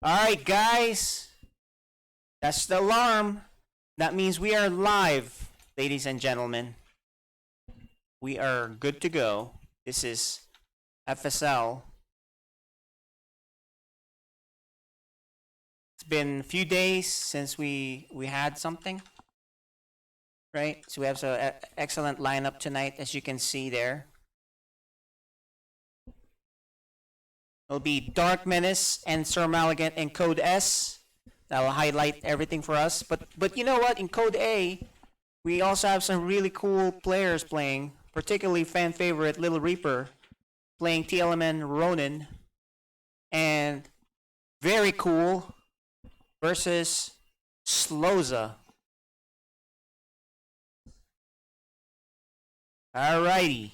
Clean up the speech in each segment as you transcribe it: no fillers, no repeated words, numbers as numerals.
Alright, guys. That's the alarm. That means we are live, ladies and gentlemen. We are good to go. This is FSL. It's been a few days since we had something, right? So we have an excellent lineup tonight, as you can see there. It'll be Dark Menace and Sir Malignant in Code S. That will highlight everything for us. But you know what? In Code A, we also have some really cool players playing, particularly fan favorite LittleReaper playing TLMNRonan, and VeryCool versus Sloza. Alrighty.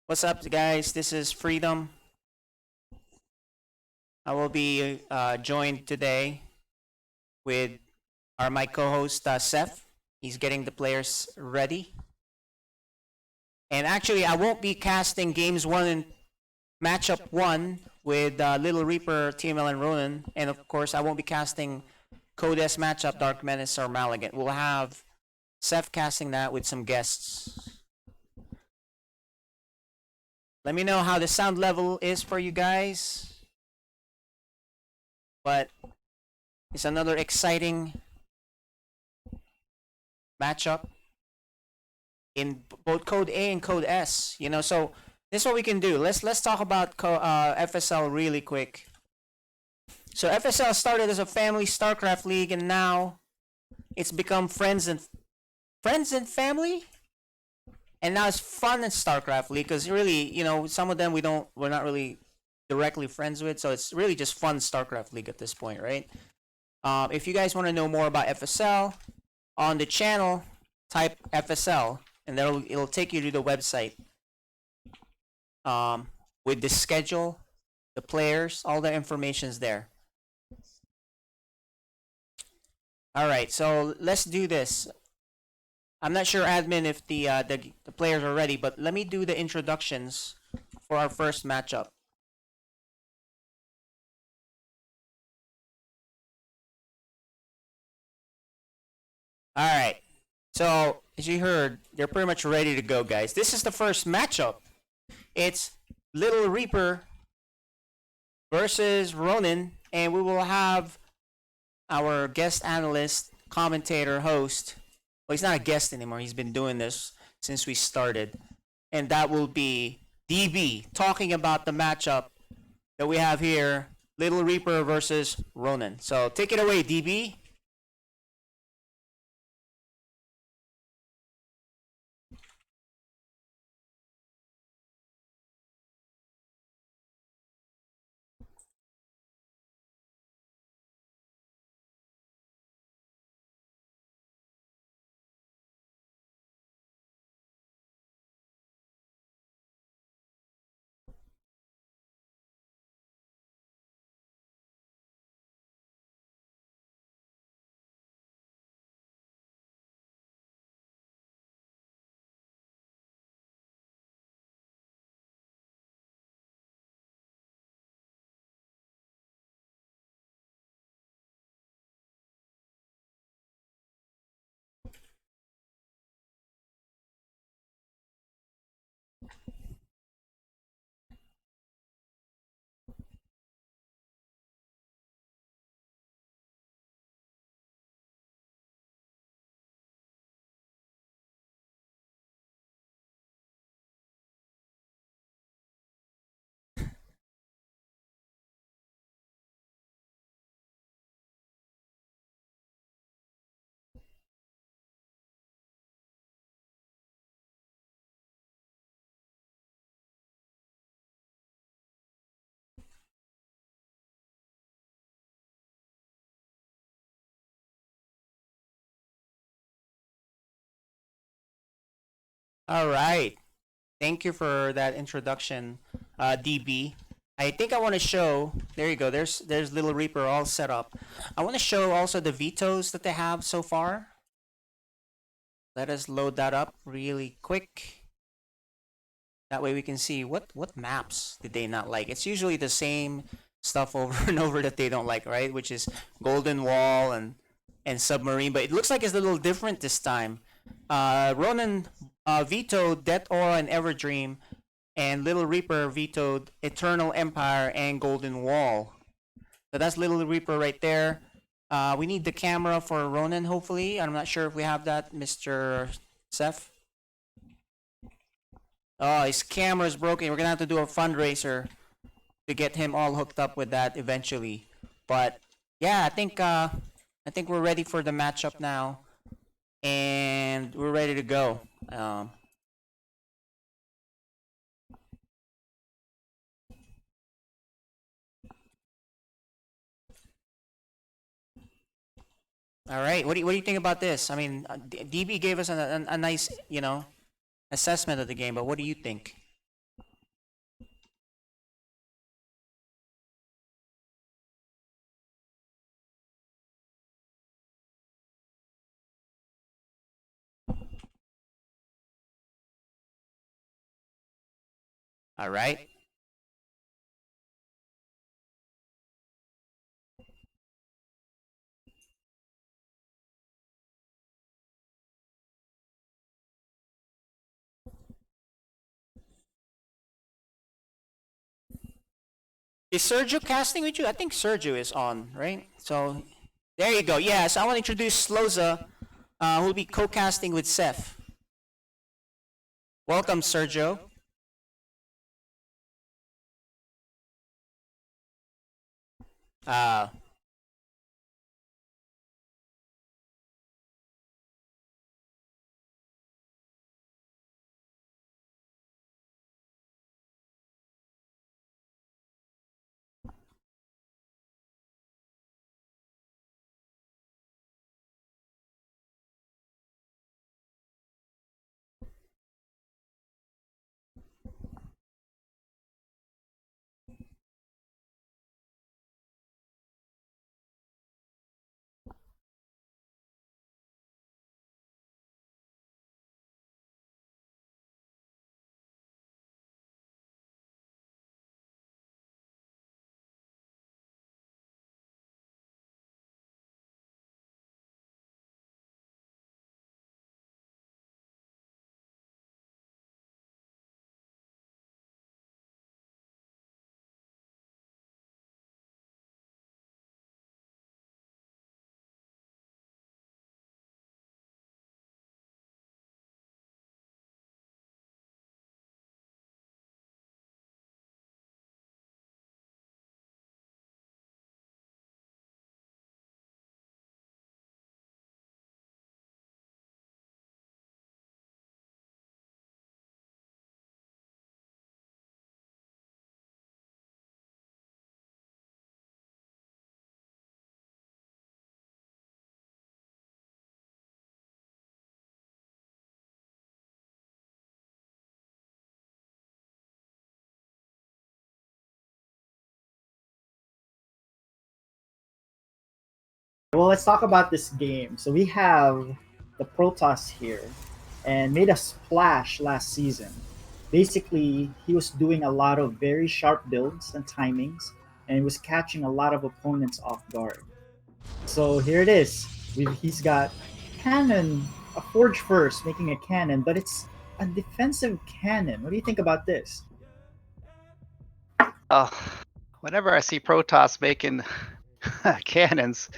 What's up, guys? This is Freedom. I will be joined today with my co-host Seth. He's getting the players ready. And actually, I won't be casting games 1 and matchup 1 with LittleReaper, TLMNRonan, and of course, I won't be casting Code S matchup Dark Menace or Malignant. We'll have Seth casting that with some guests. Let me know how the sound level is for you guys. But it's another exciting matchup in both Code A and Code S. You know, so this is what we can do. Let's talk about FSL really quick. So FSL started as a family StarCraft league, and now it's become friends and family. And now it's fun and StarCraft league because really, you know, some of them we're not really directly friends with, so it's really just fun StarCraft league at this point, right? If you guys want to know more about FSL, on the channel, type FSL, and it'll take you to the website with the schedule, the players, all the information's there. All right, so let's do this. I'm not sure, admin, if the players are ready, but let me do the introductions for our first matchup. Alright, so as you heard, they're pretty much ready to go, guys. This is the first matchup. It's LittleReaper versus Ronan, and we will have our guest analyst, commentator, host. Well, he's not a guest anymore. He's been doing this since we started. And that will be DB, talking about the matchup that we have here, LittleReaper versus Ronan. So take it away, DB. All right. Thank you for that introduction, DB. I think I want to show. There you go. There's LittleReaper all set up. I want to show also the vetoes that they have so far. Let us load that up really quick. That way we can see what maps did they not like. It's usually the same stuff over and over that they don't like, right? Which is Golden Wall and Submarine, but it looks like it's a little different this time. Ronan vetoed Death Aura and Everdream, and LittleReaper vetoed Eternal Empire and Golden Wall. So that's LittleReaper right there. We need the camera for Ronan, hopefully. I'm not sure if we have that, Mr. Seth. Oh, his camera's broken. We're gonna have to do a fundraiser to get him all hooked up with that eventually. But yeah, I think we're ready for the matchup now, and we're ready to go. All right, what do you think about this? I mean, DB gave us a nice assessment of the game, but what do you think? All right. Is Sergio casting with you? I think Sergio is on, right? So there you go. Yeah, so I want to introduce Sloza, who will be co-casting with Seth. Welcome, Sergio. Uh, Well, let's talk about this game. So we have the Protoss here, and made a splash last season. Basically, he was doing a lot of very sharp builds and timings, and he was catching a lot of opponents off guard. So here it is. He's got cannon, a forge first, making a cannon, but it's a defensive cannon. What do you think about this? Oh, whenever I see Protoss making cannons,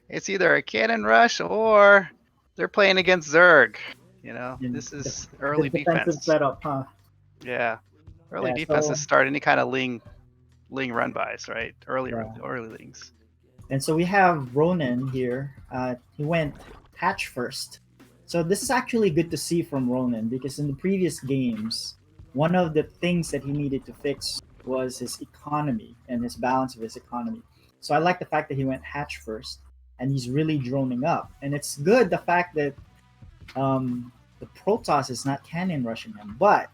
it's either a cannon rush or they're playing against Zerg. You know, this is early the defensive defense. setup, huh? Yeah, early Yeah, defenses so, start any kind of ling run bys, right? Early yeah. lings. And so we have Ronan here. He went hatch first. So this is actually good to see from Ronan because in the previous games, one of the things that he needed to fix was his economy and his balance of his economy. So I like the fact that he went hatch first and he's really droning up. And it's good the fact that the Protoss is not cannon rushing him. But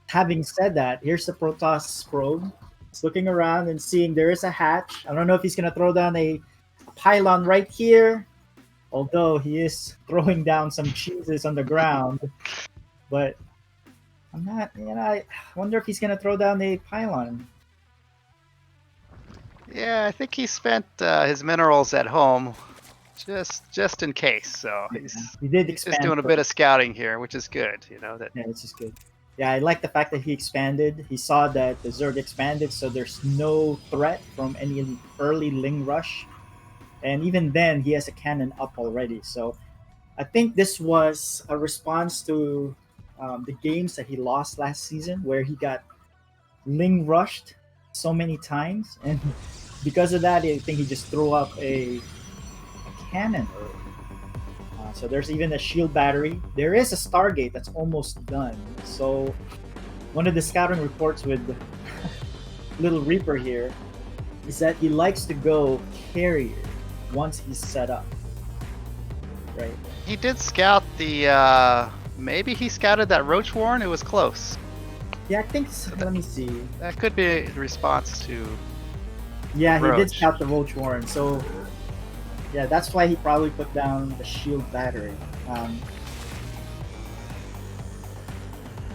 having said that, here's the Protoss probe. He's looking around and seeing there is a hatch. I don't know if he's going to throw down a pylon right here, although he is throwing down some cheeses on the ground. But I'm not, I wonder if he's going to throw down a pylon. Yeah, I think he spent his minerals at home just in case. So Yeah, he's he did he's just expand doing a bit of first. scouting here, which is good. You know that. Yeah, this is good. Yeah, I like the fact that he expanded. He saw that the Zerg expanded, so there's no threat from any early Ling rush. And even then, he has a cannon up already. So I think this was a response to the games that he lost last season, where he got Ling rushed so many times, and because of that, I think he just threw up a cannon early. So there's even a shield battery. There is a Stargate that's almost done. So one of the scouting reports with LittleReaper here is that he likes to go carrier once he's set up. Right? He did scout the. Maybe he scouted that Roach Warren. It was close. Yeah, I think. Let me see. That could be a response to. Yeah, he did Roach. scout the Roach Warren. So yeah, that's why he probably put down the shield battery.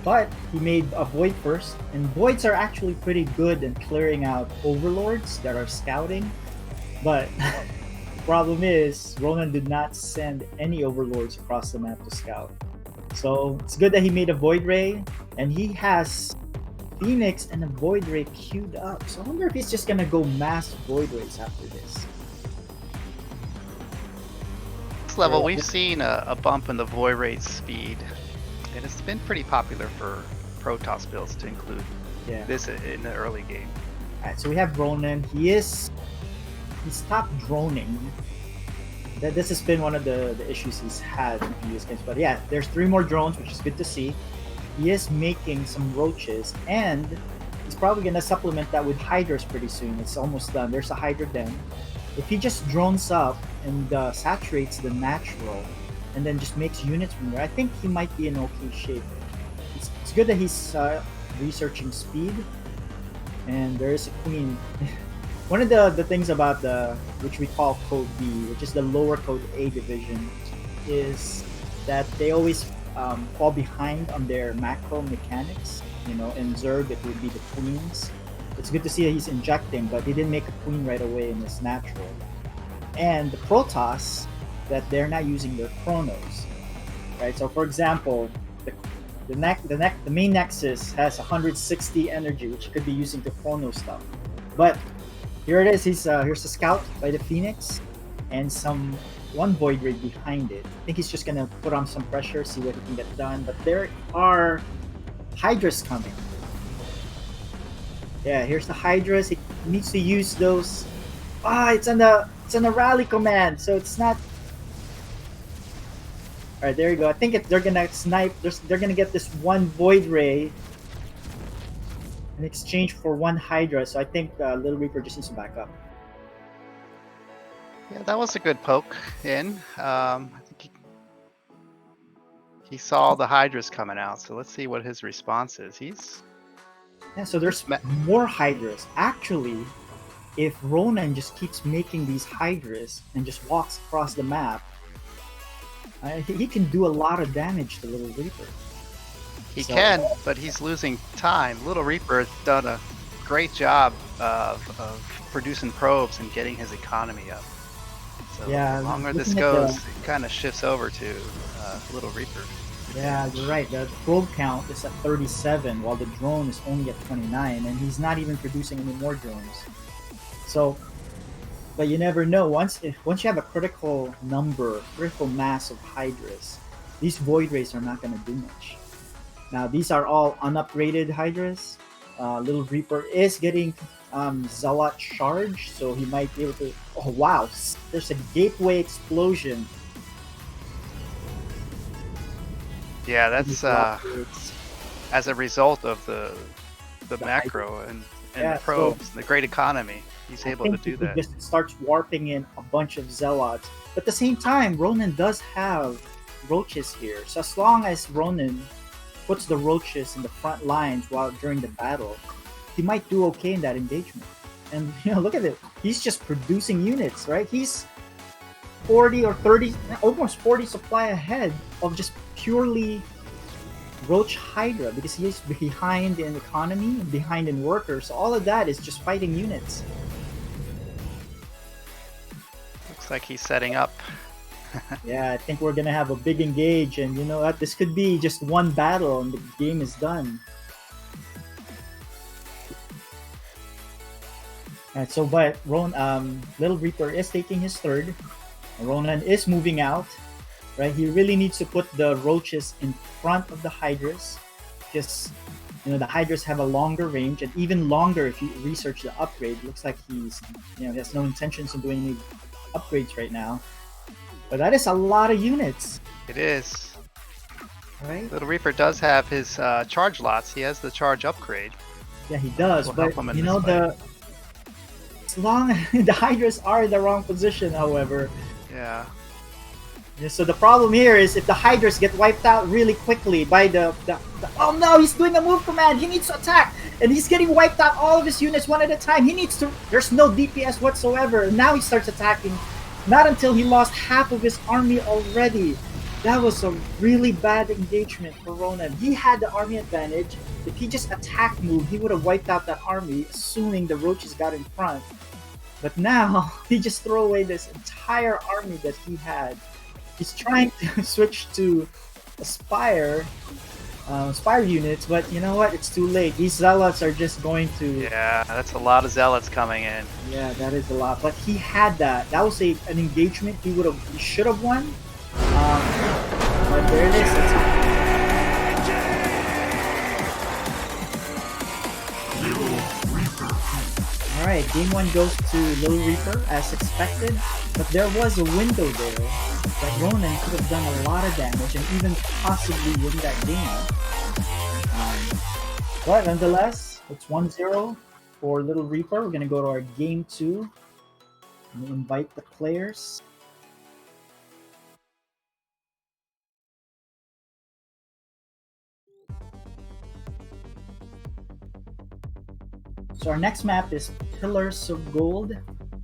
But he made a Void first, and Voids are actually pretty good in clearing out Overlords that are scouting. But the problem is, Ronan did not send any Overlords across the map to scout. So it's good that he made a Void Ray, and he has Phoenix and a Void Ray queued up. So I wonder if he's just gonna go mass Void Rays after this. This level, we've seen a bump in the void rate speed, and it's been pretty popular for Protoss builds to include Yeah. this in the early game. Alright, so we have Ronan. He's stopped droning. This has been one of the issues he's had in previous games. But yeah, there's 3 more drones, which is good to see. He is making some roaches, and he's probably gonna supplement that with hydras pretty soon. It's almost done. There's a hydra den. If he just drones up and saturates the natural, and then just makes units from there, I think he might be in okay shape. It's good that he's researching speed, and there is a queen. One of the things about which we call Code B, which is the lower Code A division, is that they always fall behind on their macro mechanics. You know, in Zerg it would be the queens. It's good to see that he's injecting, but he didn't make a queen right away in his natural. And the Protoss, that they're not using their chronos, right? So for example, the main Nexus has 160 energy, which could be using the chrono stuff. But here it is. Here's a scout by the Phoenix, and one Void Ray behind it. I think he's just gonna put on some pressure, see what he can get done. But there are Hydras coming. Yeah, here's the Hydras. He needs to use those. It's on the rally command, so it's not. All right, there you go. I think they're gonna snipe. They're gonna get this one Void Ray in exchange for one Hydra. So I think LittleReaper just needs to back up. Yeah, that was a good poke in. I think he saw the Hydras coming out, so let's see what his response is. Yeah, so there's more Hydras. Actually, if Ronan just keeps making these Hydras and just walks across the map, he can do a lot of damage to LittleReaper. He can, but he's losing time. LittleReaper has done a great job of producing probes and getting his economy up. So yeah, the longer this goes, it kind of shifts over to LittleReaper. Yeah, you're right. The probe count is at 37, while the drone is only at 29, and he's not even producing any more drones. So, but you never know. Once you have a critical mass of Hydras, these Void Rays are not going to do much. Now, these are all unupgraded Hydras. LittleReaper is getting Zealot Charge, so he might be able to. Oh wow! There's a gateway explosion. Yeah, that's as a result of the macro and the probes, the great economy. He's able to do that. He just starts warping in a bunch of Zealots. But at the same time, Ronan does have roaches here. So as long as Ronan puts the roaches in the front lines during the battle, he might do okay in that engagement. And look at it. He's just producing units, right? He's 40 or 30, almost 40 supply ahead of just purely Roach Hydra, because he's behind in economy, behind in workers. So all of that is just fighting units. Looks like he's setting up. Yeah, I think we're gonna have a big engage, and you know what? This could be just one battle, and the game is done. Alright, so but LittleReaper is taking his third. Ronan is moving out. Right, he really needs to put the roaches in front of the hydras, because you know the hydras have a longer range, and even longer if you research the upgrade. Looks like he has no intentions of doing any upgrades right now. But that is a lot of units. It is. Right? LittleReaper does have his charge lots. He has the charge upgrade. Yeah, he does. Will But help him in you this know fight. as long the hydras are in the wrong position, however. Yeah. So the problem here is if the hydras get wiped out really quickly by the oh no, he's doing a move command. He needs to attack, and he's getting wiped out all of his units one at a time. He needs to. There's no DPS whatsoever. And now he starts attacking. Not until he lost half of his army already. That was a really bad engagement for Ronan. He had the army advantage. If he just attack moved, he would have wiped out that army, assuming the roaches got in front. But now he just threw away this entire army that he had. He's trying to switch to Spire units, but you know what? It's too late. These zealots are just going to. Yeah, that's a lot of zealots coming in. Yeah, that is a lot. But he had that. That was an engagement he should have won. But there it is. All right, game one goes to LittleReaper as expected, but there was a window there that Ronan could have done a lot of damage and even possibly win that game. But nonetheless, it's 1-0 for LittleReaper. We're going to go to our game two and invite the players. So our next map is Pillars of Gold.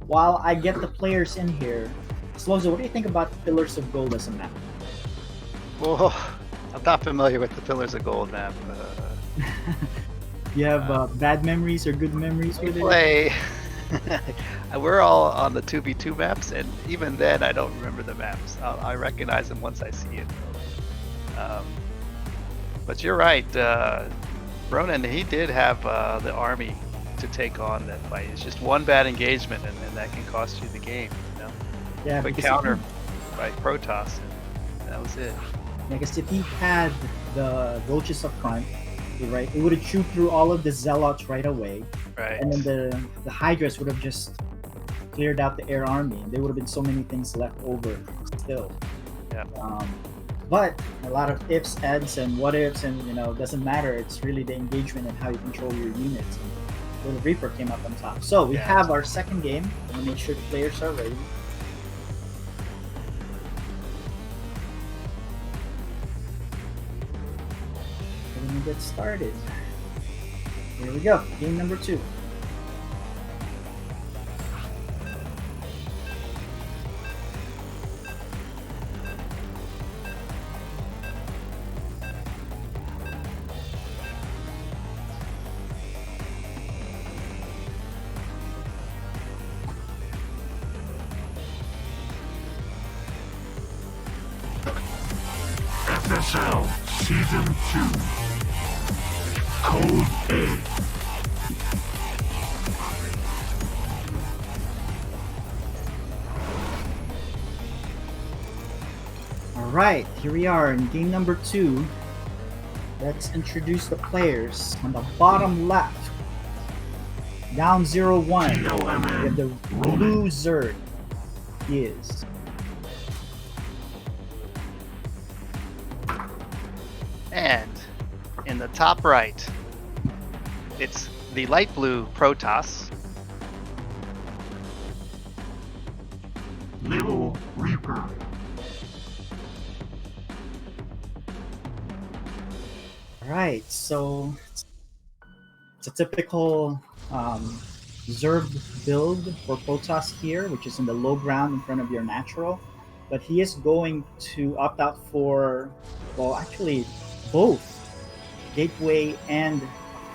While I get the players in here, Sloza, what do you think about Pillars of Gold as a map? Whoa, I'm not familiar with the Pillars of Gold map. You have bad memories or good memories with it? Play. We're all on the 2v2 maps, and even then, I don't remember the maps. I recognize them once I see it. But you're right, Ronan. He did have the army to take on that fight. It's just one bad engagement, and then that can cost you the game. You know? Yeah, Quick counter by Protoss, and that was it. I guess if he had the roaches up front, right, it would have chewed through all of the zealots right away. Right. And then the hydras would have just cleared out the air army. There would have been so many things left over still. Yeah. But a lot of ifs, ands, and what ifs, and it doesn't matter. It's really the engagement and how you control your units. And LittleReaper came up on top. So we have our second game. I'm gonna make sure the players are ready. We're gonna get started. Here we go. Game number 2. FSL Season 2 Code A. Alright, here we are in game number 2. Let's introduce the players. On the bottom left, down 0-1, we have the blue Zerg. He is. And in the top right, it's the light blue Protoss. LittleReaper. Alright, so it's a typical Zerg build for Protoss here, which is in the low ground in front of your natural. But he is going to opt out for, well, actually both Gateway and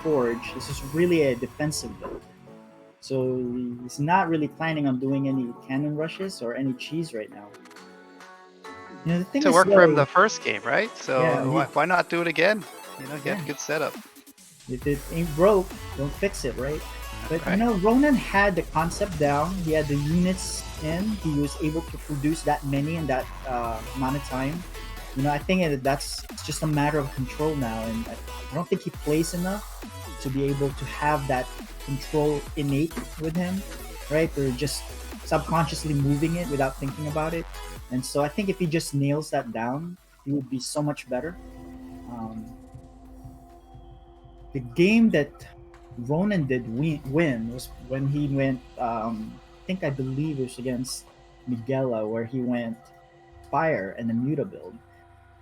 Forge. This is really a defensive build. So he's not really planning on doing any cannon rushes or any cheese right now. You know, the thing To is, work for him though, the first game, right? So yeah, why not do it again? You know, get Yeah. good setup. if it ain't broke, don't fix it, right? But Right. you know, Ronan had the concept down. He had the units in. He was able to produce that many in that amount of time. You know, I think that's it's just a matter of control now, and I don't think he plays enough to be able to have that control innate with him, right? Or just subconsciously moving it without thinking about it. And so I think if he just nails that down, he would be so much better. Um, the game that Ronan did win was when he went. I believe it was against Miguela, where he went fire and a muta build,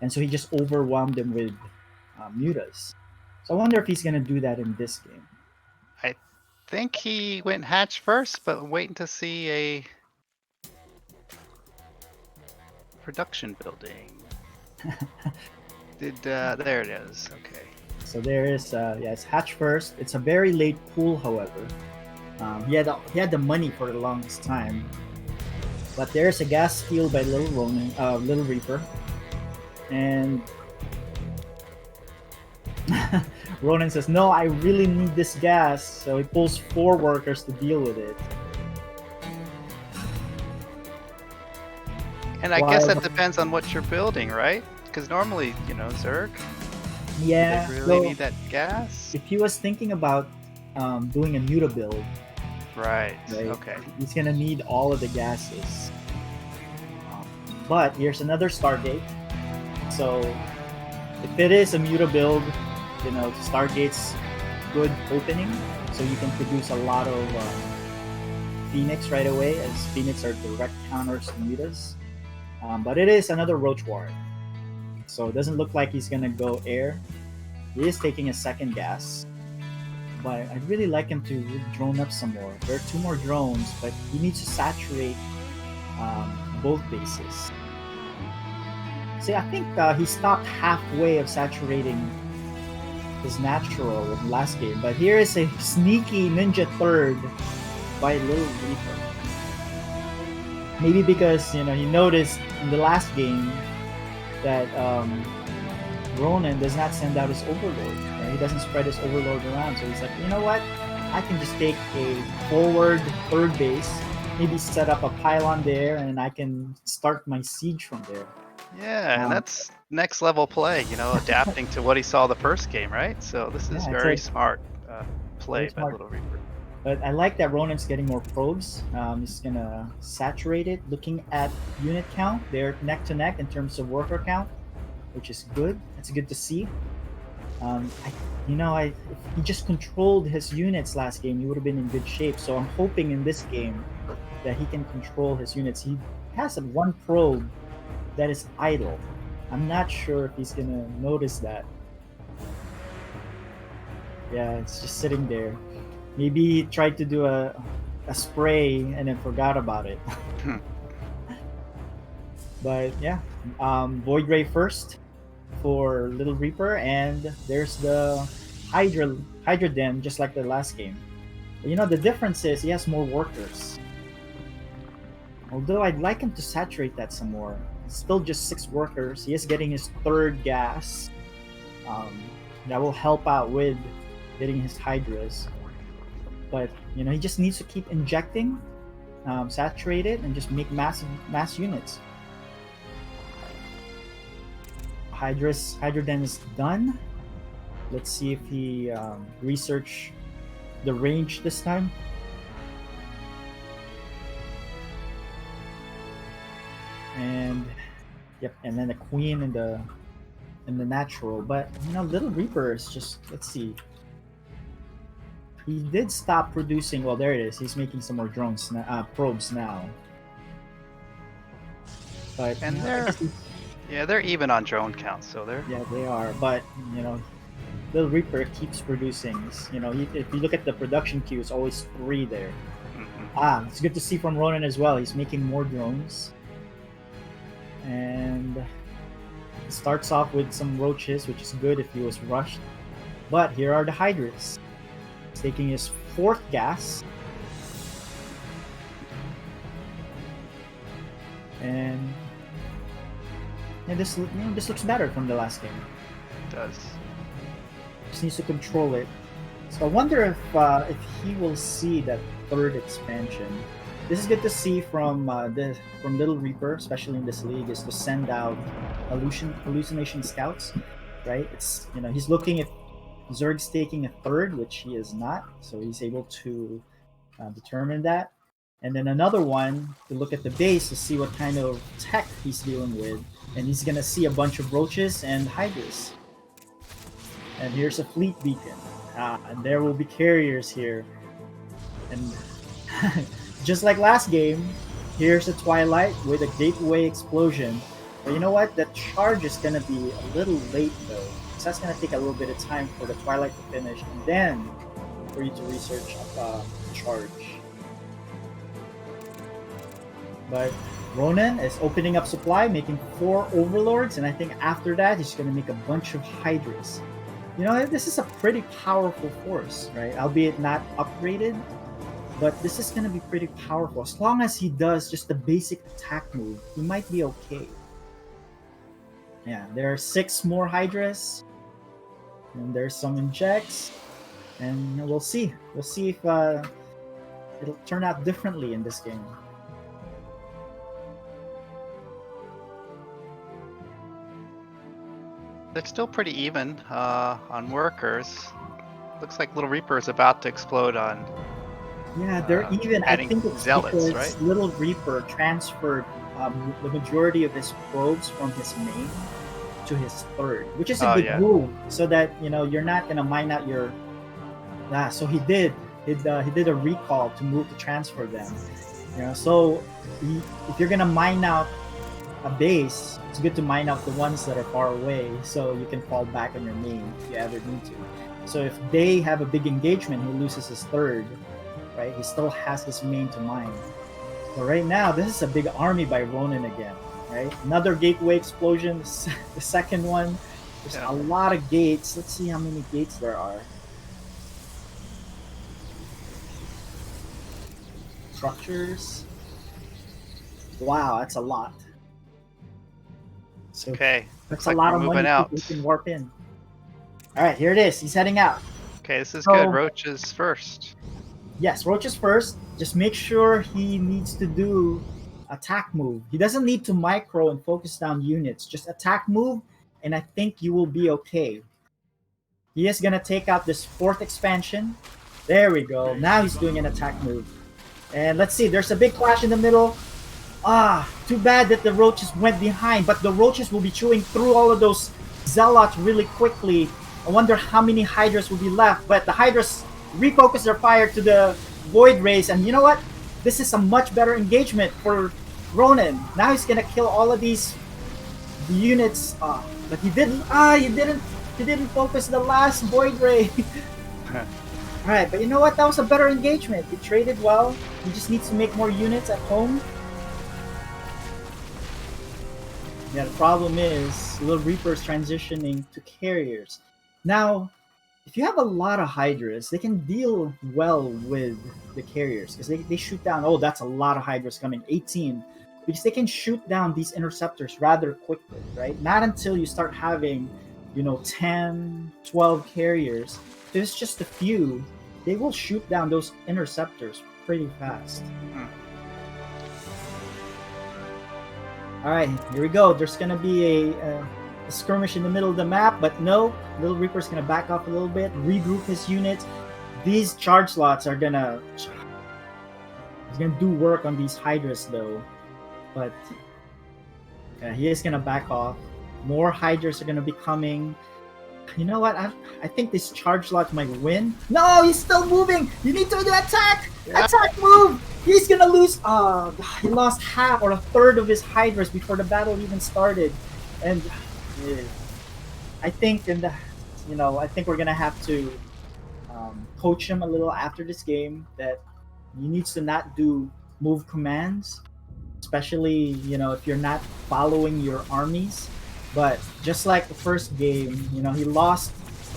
and so he just overwhelmed him with mutas. So I wonder if he's gonna do that in this game. I think he went hatch first, but waiting to see a production building. There it is. Okay. So there is, it's hatch first. It's a very late pool, however. He had the money for the longest time, but there's a gas steal by LittleReaper, and Ronan says, "No, I really need this gas." So he pulls 4 workers to deal with it. And I guess While- that depends on what you're building, right? Because normally, you know, Zerg, Yeah, they really so need that gas. if he was thinking about doing a muta build, Right. right, Okay. he's gonna need all of the gases. But here's another Stargate. So if it is a muta build, you know, Stargate's good opening, so you can produce a lot of Phoenix right away, as Phoenix are direct counters to mutas. But it is another Roach Warren, so it doesn't look like he's gonna go air. He is taking a second gas, but I'd really like him to drone up some more. There are 2 more drones, but he needs to saturate both bases. See, I think he stopped halfway of saturating his natural with last game, but here is a sneaky ninja third by LittleReaper. Maybe because, you know, he noticed in the last game that Ronan does not send out his overlord. Right? He doesn't spread his overlord around, so he's like, you know what? I can just take a forward third base, maybe set up a pylon there, and I can start my siege from there. Yeah, and that's next level play, you know, adapting to what he saw the first game, right? So this is Yeah, it's very like- smart play very by smart. LittleReaper. But I like that Ronan's getting more probes. He's gonna saturate it. Looking at unit count, they're neck to neck in terms of worker count, which is good. It's good to see. If he just controlled his units last game, he would have been in good shape. So I'm hoping in this game that he can control his units. He has one probe that is idle. I'm not sure if he's gonna notice that. Yeah, it's just sitting there. Maybe he tried to do a spray and then forgot about it. But yeah, Void Ray first for LittleReaper, and there's the Hydra Den, just like the last game. But, you know, the difference is he has more workers. Although I'd like him to saturate that some more. It's still just 6 workers. He is getting his 3rd gas. That will help out with getting his Hydras. But, you know, he just needs to keep injecting, saturate it, and just make mass units. Hydra Den is done. Let's see if he research the range this time. And yep, and then the queen and the natural. But you know, LittleReaper is just, let's see. He did stop producing. Well, there it is. He's making some more probes now. But And you know, they're even on drone count, so they're yeah, they are. But you know, LittleReaper keeps producing. You know, if you look at the production queue, it's always 3 there. It's good to see from Ronan as well. He's making more drones. And it starts off with some roaches, which is good if he was rushed. But here are the Hydras. He's taking his 4th gas. And this this looks better from the last game. It does. Just needs to control it. So I wonder if he will see that third expansion. This is good to see from LittleReaper, especially in this league, is to send out hallucination scouts, right? It's he's looking if Zerg's taking a third, which he is not, so he's able to determine that. And then another one to look at the base to see what kind of tech he's dealing with, and he's gonna see a bunch of roaches and hydras. And here's a fleet beacon. And there will be carriers here. And just like last game, here's a Twilight with a gateway explosion. But you know what? The charge is going to be a little late though. So that's going to take a little bit of time for the Twilight to finish and then for you to research the charge. But Ronan is opening up supply, making 4 overlords, and I think after that he's going to make a bunch of hydras. This is a pretty powerful force, right? Albeit not upgraded, but this is going to be pretty powerful. As long as he does just the basic attack move, he might be okay. Yeah, there are 6 more hydras, and there's some injects, and we'll see. We'll see if it'll turn out differently in this game. It's still pretty even on workers. Looks like LittleReaper is about to explode on. Yeah, they're even. I adding think it's zealots, because right? LittleReaper transferred the majority of his probes from his main to his third, which is a good move, so that you're not gonna mine out your. So he did. He did a recall to transfer them. So if you're gonna mine out a base, it's good to mine out the ones that are far away, so you can fall back on your main if you ever need to. So if they have a big engagement, he loses his third, right? He still has his main to mine. But right now, this is a big army by Ronan again, right? Another gateway explosion, the second one. There's a lot of gates. Let's see how many gates there are. Structures. Wow, that's a lot. So Okay, that's like a lot we're of moving money out. you can warp in. All right, here it is. He's heading out. Okay, this is So- good. Roaches first. Yes, Roaches first. Just make sure he needs to do attack move. He doesn't need to micro and focus down units. Just attack move, and I think you will be okay. He is gonna take out this 4th expansion. There we go. Now he's doing an attack move. And let's see, there's a big clash in the middle. Too bad that the roaches went behind, but the roaches will be chewing through all of those zealots really quickly. I wonder how many hydras will be left, but the hydras refocus their fire to the void rays, and you know what? This is a much better engagement for Ronan. Now he's gonna kill all of these units, but he didn't focus the last void ray. Alright, but you know what? That was a better engagement. He traded well. He just needs to make more units at home. Yeah, the problem is LittleReaper's transitioning to carriers. Now, if you have a lot of hydras, they can deal well with the carriers because they shoot down. Oh, that's a lot of hydras coming, 18, because they can shoot down these interceptors rather quickly, right? Not until you start having 10, 12 carriers. If it's just a few, they will shoot down those interceptors pretty fast. All right, here we go. There's gonna be a skirmish in the middle of the map, but no, LittleReaper's gonna back off a little bit, regroup his units. These charge slots are gonna do work on these hydras though, but he is gonna back off. More hydras are gonna be coming. You know what? I think this charge slot might win. No, he's still moving. You need to do attack. Attack move. He's gonna lose. He lost half or a third of his hydras before the battle even started, and I think I think we're gonna have to coach him a little after this game that he needs to not do move commands, especially if you're not following your armies. But just like the first game, he lost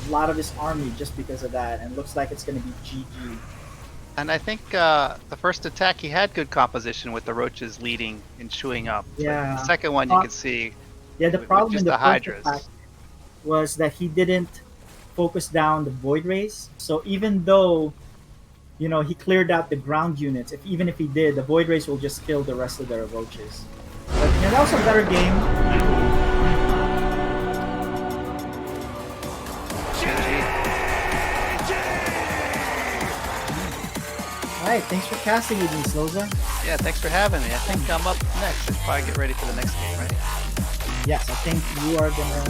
a lot of his army just because of that, and looks like it's gonna be GG. And I think the first attack he had good composition with the roaches leading and chewing up. But Yeah. the second one you could see Yeah, the with problem in just the the first hydras. attack was that he didn't focus down the void rays. So even though he cleared out the ground units, even if he did, the void rays will just kill the rest of the roaches. But that was a better game. All right, thanks for casting with me, Sloza. Yeah, thanks for having me. I think I'm up next. Should probably get ready for the next game, right? Yes, I think you are gonna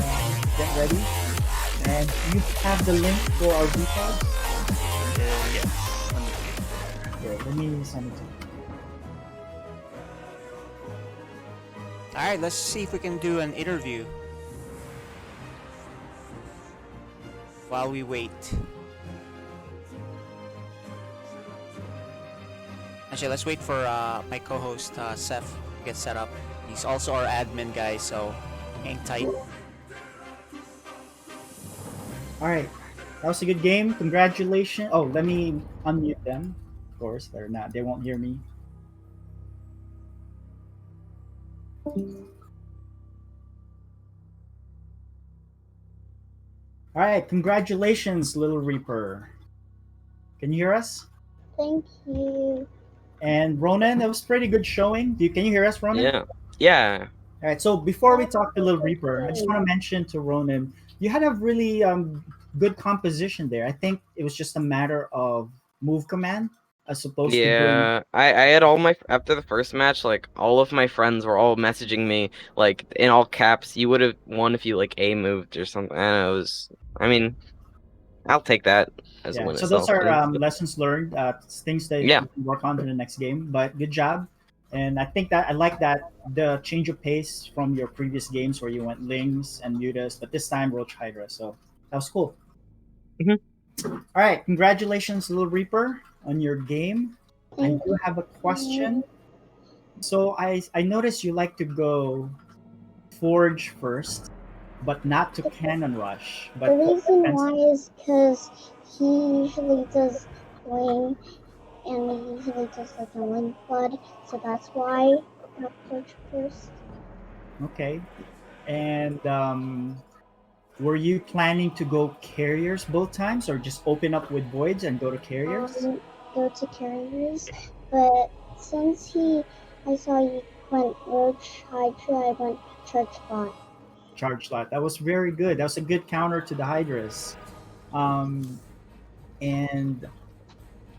get ready, and you have the link for our VPOD. Yes. Let me get there. Here, let me send it to you. All right, let's see if we can do an interview while we wait. Actually, let's wait for my co-host Seth to get set up. He's also our admin guy, so hang tight. All right, that was a good game. Congratulations. Oh, let me unmute them. Of course, they won't hear me. All right, congratulations, LittleReaper. Can you hear us? Thank you. And Ronan, that was pretty good showing. Can you hear us, Ronan? Yeah. Yeah. All right, so before we talk to LittleReaper, I just want to mention to Ronan, you had a really good composition there. I think it was just a matter of move command as opposed to doing. Yeah. I had all my after the first match, like all of my friends were all messaging me like in all caps, you would have won if you like A moved or something. And I mean, I'll take that as a Yeah, win so those itself. are And, lessons learned, things that yeah. you can work on to the next game. But good job, and I think that I like that the change of pace from your previous games where you went Lings and Mutas, but this time Roach Hydra. So that was cool. Mhm. All right, congratulations, LittleReaper, on your game. I Thank do have a question. So I noticed you like to go Forge first, but not to Cannon Rush. The But reason why is because he usually does wing and he usually does like a wing flood, so that's why I approach first. okay, and were you planning to go carriers both times, or just open up with voids and go to carriers? Go to carriers, but since I saw you went Roach Hydra, I went Church Bot. Charge slot. That was very good. That was a good counter to the Hydras. And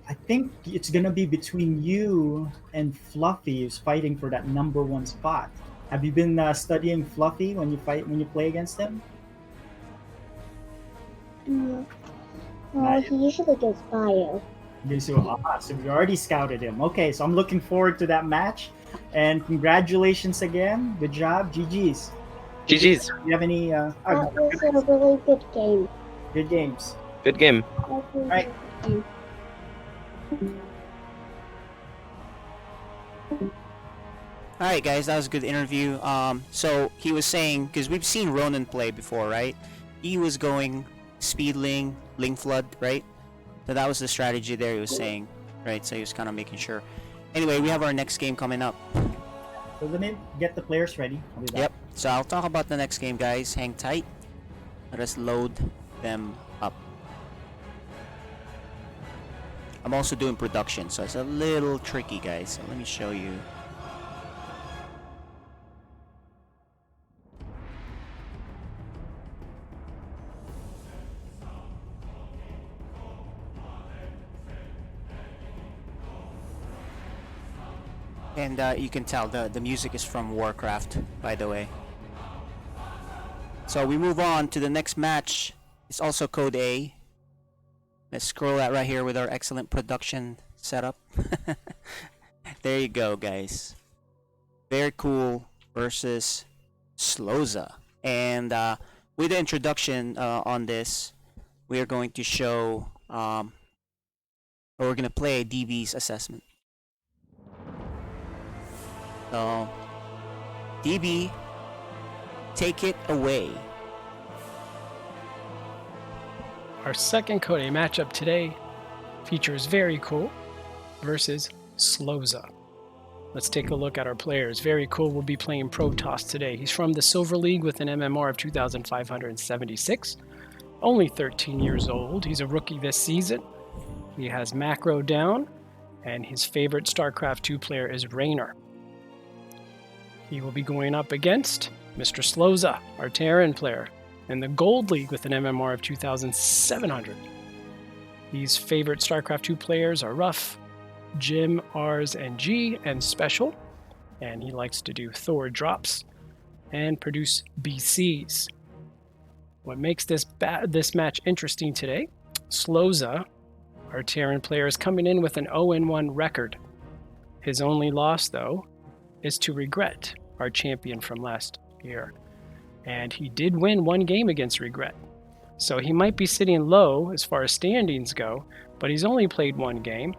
I think it's gonna be between you and Fluffy who's fighting for that number one spot. Have you been studying Fluffy when you play against him? Well, he usually goes bio. So we already scouted him. Okay, so I'm looking forward to that match. And congratulations again. Good job. GG's. GG's. Do you have any That was a really good game. good games? Good game. Right. All right, guys, that was a good interview. So he was saying, because we've seen Ronan play before, right? He was going Speedling, Ling Flood, right? So that was the strategy there. He was saying, right? So he was kind of making sure. Anyway, we have our next game coming up. So let me get the players ready. I'll be back. Yep. So I'll talk about the next game, guys. Hang tight. Let us load them up. I'm also doing production, so it's a little tricky, guys. So let me show you. And you can tell the music is from Warcraft, by the way. So we move on to the next match. It's also Code A. Let's scroll that right here with our excellent production setup. There you go, guys. VeryCool versus Sloza. And with the introduction on this, we are going to show, or we're going to play DB's assessment. So, DB, take it away. Our second Code A matchup today features VeryCool versus Sloza. Let's take a look at our players. VeryCool will be playing Protoss today. He's from the Silver League with an MMR of 2,576. Only 13 years old. He's a rookie this season. He has macro down, and his favorite StarCraft 2 player is Raynor. He will be going up against Mr. Sloza, our Terran player, in the Gold League with an MMR of 2,700. His favorite StarCraft 2 players are Ruff, Jim, Rs, and G, and Special, and he likes to do Thor drops and produce BCs. What makes this match interesting today, Sloza, our Terran player, is coming in with an 0-1 record. His only loss, though, is to Regret, our champion from last year. And he did win one game against Regret. So he might be sitting low as far as standings go, but he's only played one game,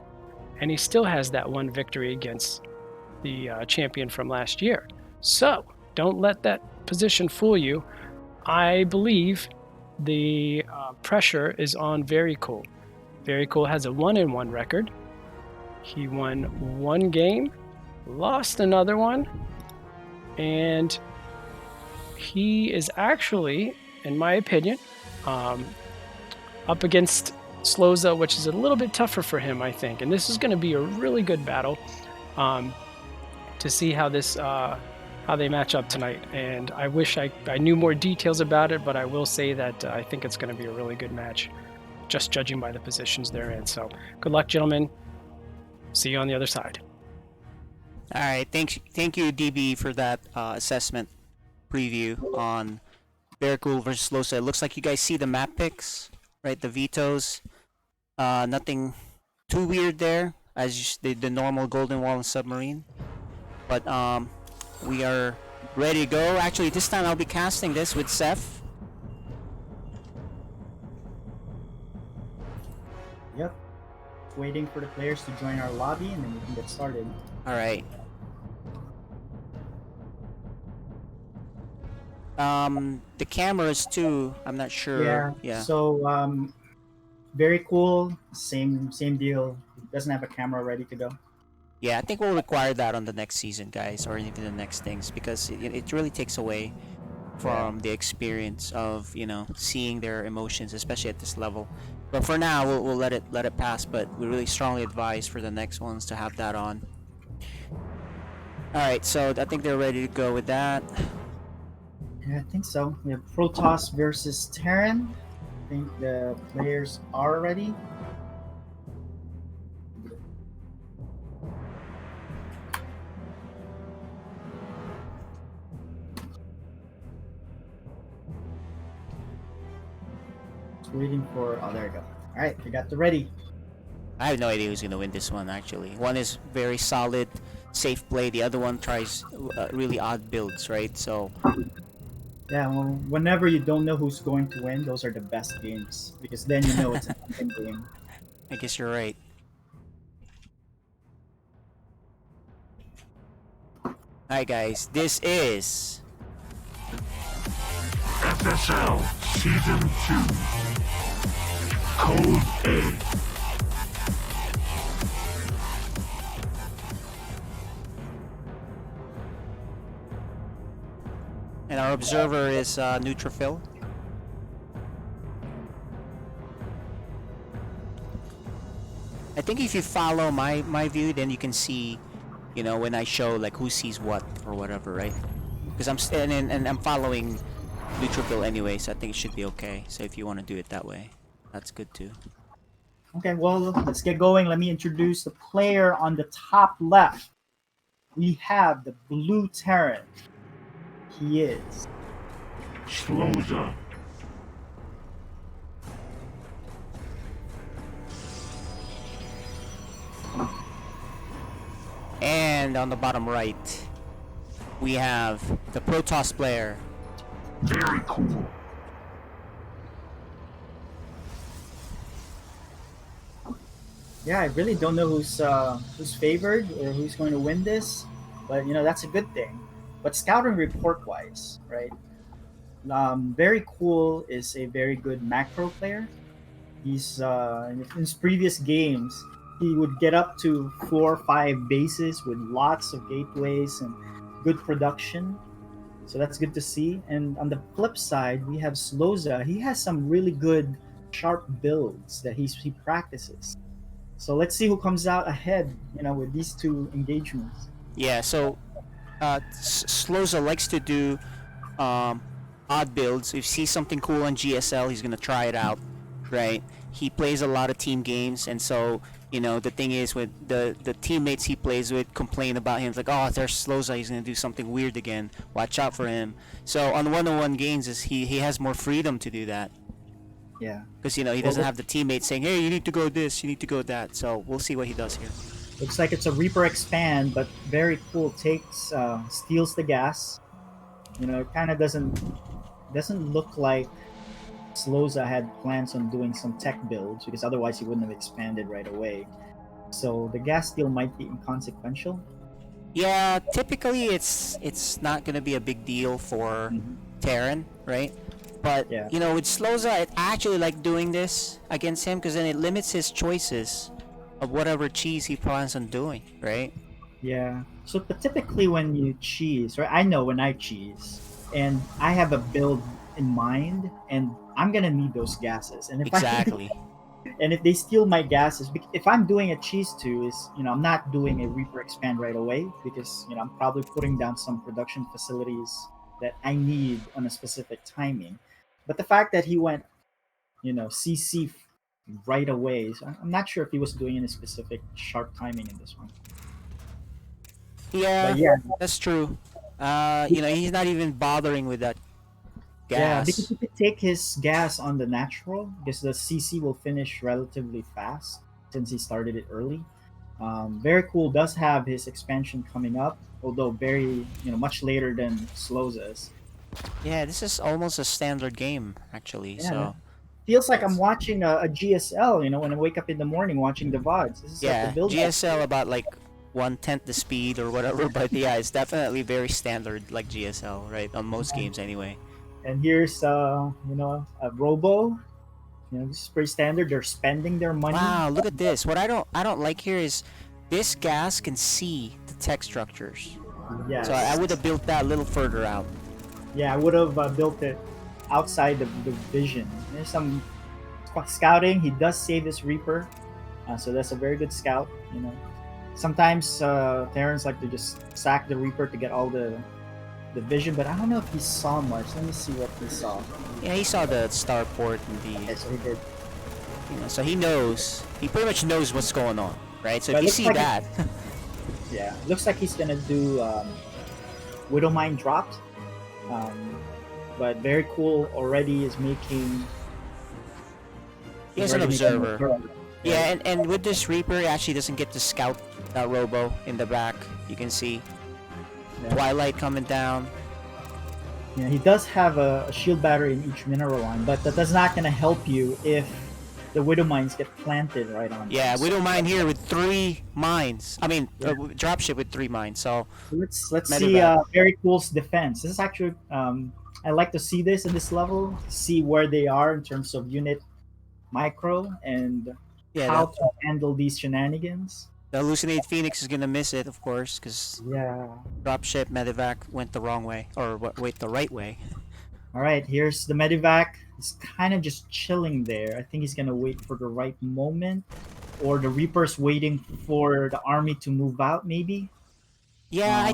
and he still has that one victory against the champion from last year. So don't let that position fool you. I believe the pressure is on VeryCool. VeryCool has a 1-1 record. He won one game, lost another one, and he is actually, in my opinion, up against Sloza, which is a little bit tougher for him, I think. And this is going to be a really good battle to see how this how they match up tonight. And I wish I knew more details about it, but I will say that I think it's going to be a really good match, just judging by the positions they're in. So good luck, gentlemen. See you on the other side. All right, thank you, DB, for that assessment preview on VeryCool versus Sloza. It looks like you guys see the map picks, right? The vetoes. Nothing too weird there, as the normal Golden Wall and Submarine. But we are ready to go. Actually, this time I'll be casting this with Seth. Yep. Waiting for the players to join our lobby, and then we can get started. All right. The cameras too. I'm not sure. Yeah. So VeryCool. Same deal. Doesn't have a camera ready to go. Yeah, I think we'll require that on the next season, guys, or even the next things, because it really takes away from the experience of seeing their emotions, especially at this level. But for now, we'll let it pass. But we really strongly advise for the next ones to have that on. All right, so I think they're ready to go with that. Yeah, I think so. We have Protoss versus Terran. I think the players are ready. Just waiting for. Oh, there we go. All right, we got the ready. I have no idea who's gonna win this one. Actually, one is very solid, safe play. The other one tries really odd builds, right? So. Yeah, well, whenever you don't know who's going to win, those are the best games, because then you know it's an open game. I guess you're right. Alright guys, this is FSL Season 2 Code A. and our observer is Neutrophil. I think if you follow my view, then you can see, when I show like who sees what or whatever, right? Because I'm following Neutrophil anyway, so I think it should be okay. So if you want to do it that way, that's good too. Okay, well, let's get going. Let me introduce the player on the top left. We have the blue Terran. He is Sloza. And on the bottom right, we have the Protoss player. VeryCool. Yeah, I really don't know who's favored or who's going to win this, but that's a good thing. But scouting report wise, right? VeryCool is a very good macro player. He's in his previous games, he would get up to 4 or 5 bases with lots of gateways and good production. So that's good to see. And on the flip side, we have Sloza. He has some really good sharp builds that he practices. So let's see who comes out ahead, with these two engagements. Yeah. So Sloza likes to do odd builds. If he sees something cool on GSL, he's gonna try it out, right? He plays a lot of team games, and so the thing is with the teammates he plays with complain about him. It's like, oh, there's Sloza, he's gonna do something weird again. Watch out for him. So on one-on-one games, he has more freedom to do that Yeah. because he doesn't have the teammates saying, hey, you need to go this, you need to go that. So we'll see what he does here. Looks like it's a Reaper expand, but VeryCool steals the gas. It kind of doesn't look like Sloza had plans on doing some tech builds, because otherwise he wouldn't have expanded right away. So the gas steal might be inconsequential. Yeah, typically it's not gonna be a big deal for Terran, right? But Yeah. with Sloza, I actually like doing this against him because then it limits his choices of whatever cheese he plans on doing, right? Yeah. So, but typically when you cheese, right? I know when I cheese, and I have a build in mind, and I'm gonna need those gases. And if Exactly. and if they steal my gases, if I'm doing a cheese too, I'm not doing a Reaper expand right away, because I'm probably putting down some production facilities that I need on a specific timing. But the fact that he went, CC right away, so I'm not sure if he was doing any specific sharp timing in this one. Yeah, But yeah, that's true. He's not even bothering with that yeah, gas. because he could take his gas on the natural, because the CC will finish relatively fast since he started it early. VeryCool does have his expansion coming up, although much later than Sloza's. Yeah, this is almost a standard game actually. Yeah, So feels like I'm watching a GSL. When I wake up in the morning watching the VODs. This is like the yeah, build. GSL about like 1/10 the speed or whatever, but yeah, it's definitely very standard like GSL, right? On most games anyway. And here's a Robo. This is pretty standard. They're spending their money. Wow, look at this. What I don't like here is this gas can see the tech structures. Yes. So I would have built that a little further out. Yeah, I would have built it outside the vision. There's some scouting. He does save this Reaper, so that's a very good scout. Sometimes Terrans like to just sack the Reaper to get all the vision, but I don't know if he saw much. Let me see what he saw. Yeah, he saw the starport and Okay, so he did. so he knows. He pretty much knows what's going on, right? So But if you looks see like that, Yeah, looks like he's gonna do Widowmine dropped. But VeryCool already is making. he has an already making observer. a turn. Yeah, and with this Reaper, he actually doesn't get to scout that Robo in the back. You can see Yeah. Twilight coming down. Yeah, he does have a shield battery in each mineral line, but that's not gonna help you if the Widow Mines get planted right on. Yeah, them. Widow Mine here with 3 mines. I mean, dropship with 3 mines. So So let's Medevac. see VeryCool's defense. This is actually I like to see this in this level, see where they are in terms of unit micro and yeah, how to handle these shenanigans. the Hallucinate Phoenix is gonna miss it, of course, because Yeah. dropship Medevac went the wrong way, or wait, the right way. All right, here's the Medevac. He's kind of just chilling there. I think he's gonna wait for the right moment, or the Reaper's waiting for the army to move out, maybe. Yeah,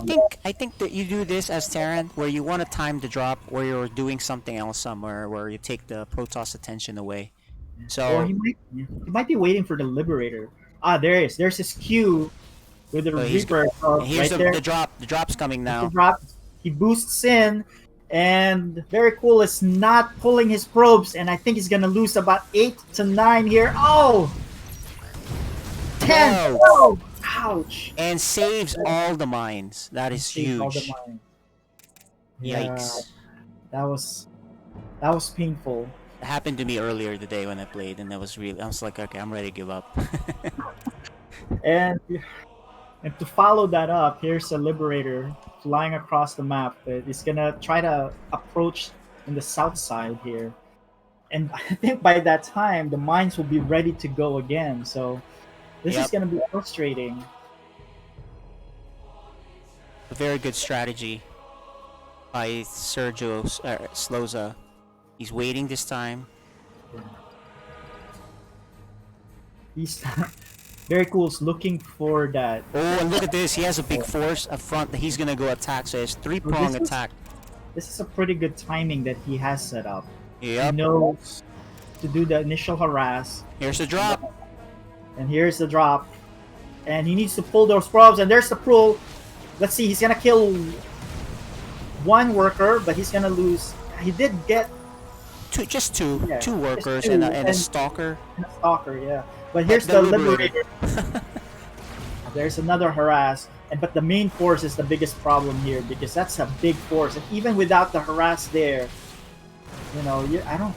I think that you do this as Terran, where you want to time the drop, where you're doing something else somewhere, where you take the Protoss attention away. Or So he might be waiting for the Liberator. Ah, there is. There's his Q with the he's Reaper here's right there. the drop. The drop's coming The now. drop. He boosts in, and VeryCool is not pulling his probes, and I think he's gonna lose about 8 to 9 here. Oh, 10. Whoa. Oh, ouch. And saves all the mines. That is Saved all the huge. mine. Yeah, Yikes. that was painful. It happened to me earlier today when I played, and I was like, okay, I'm ready to give up. And to follow that up, here's a Liberator flying across the map. He's gonna try to approach in the south side here, and I think by that time the mines will be ready to go again. So This Yep. is gonna be frustrating. A very good strategy by Sergio Sloza. He's waiting this time. He's VeryCool's looking for that. Oh, and look at this. He has a big force up front that he's gonna go attack. So it's three-prong attack. This is a pretty good timing that he has set up. He Yep. knows to do the initial harass, Here's the drop. and here's the drop. And he needs to pull those probes, and there's the pull. Let's see, he's gonna kill one worker, but he's gonna lose. He did get Just two Yeah, two just workers two, and a and- stalker. a stalker, yeah. But here's the the Liberator. liberator. There's another harass, but the main force is the biggest problem here because that's a big force, and even without the harass there, I don't.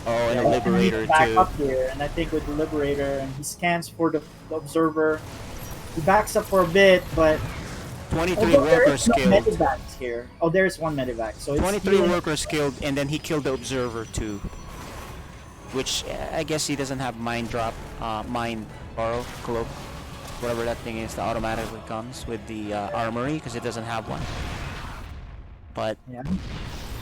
Oh, and a I need to Liberator back too. up here, and I think with the liberator, and he scans for the observer. He backs up for a bit, but 23 although there workers is no killed. medevacs here. Oh, there's one medevac. So it's 23 healing- workers killed, and then he killed the observer too. Which I guess he doesn't have mind drop, mind borrow, cloak, whatever that thing is that automatically comes with the armory because it doesn't have one. But Yeah,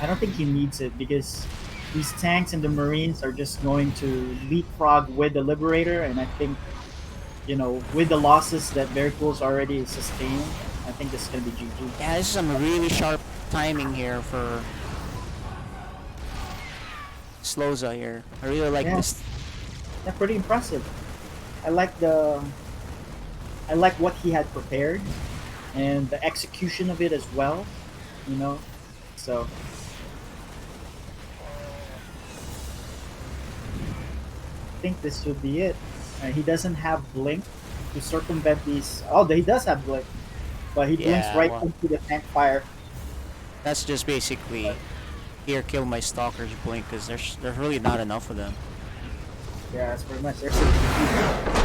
I don't think he needs it because these tanks and the Marines are just going to leapfrog with the Liberator, and I think, with the losses that VeryCool's already sustained, I think this is going to be GG. yeah, this is some really sharp timing here for Sloza here. I really like Yeah. this. Yeah, pretty impressive. I like what he had prepared, and the execution of it as well. So. I think this should be it. He doesn't have blink to circumvent these. Oh, he does have blink, but he blinks Yeah, right well- into the tank fire. That's just basically here kill my stalkers blink because there's really not enough of them. Yeah, that's pretty much. There's a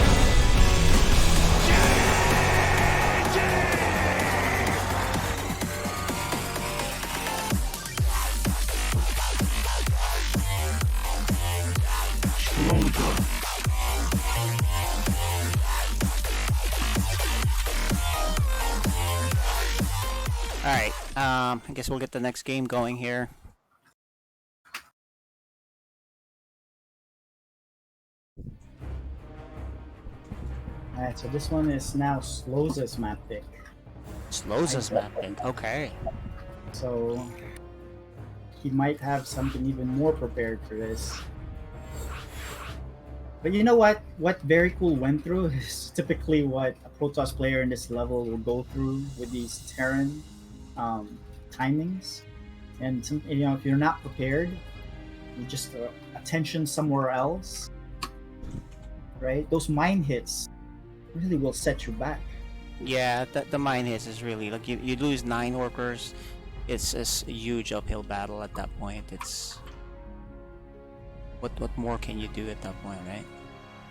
Sloza. All right, I guess we'll get the next game going here. Alright, so this one is now Sloza's map pick. Sloza's map pick. Okay. So he might have something even more prepared for this. But you know what? What VeryCool went through is typically what a Protoss player in this level will go through with these Terran timings. And if you're not prepared, you just attention somewhere else, right? Those mine hits really will set you back. Yeah, the mine hits is really like you lose 9 workers. It's a huge uphill battle at that point. It's what more can you do at that point, right?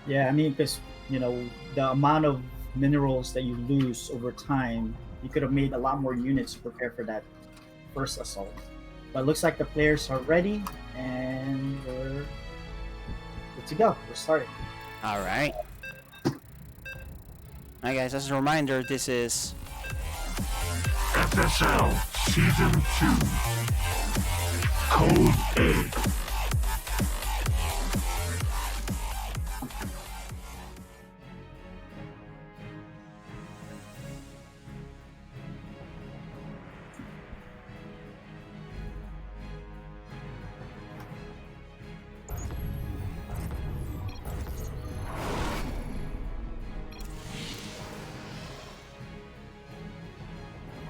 Yeah, I mean, because the amount of minerals that you lose over time, you could have made a lot more units to prepare for that first assault. But it looks like the players are ready, and we're good to go. We're starting. All right. Alright guys, as a reminder, this is FSL Season 2. Code A.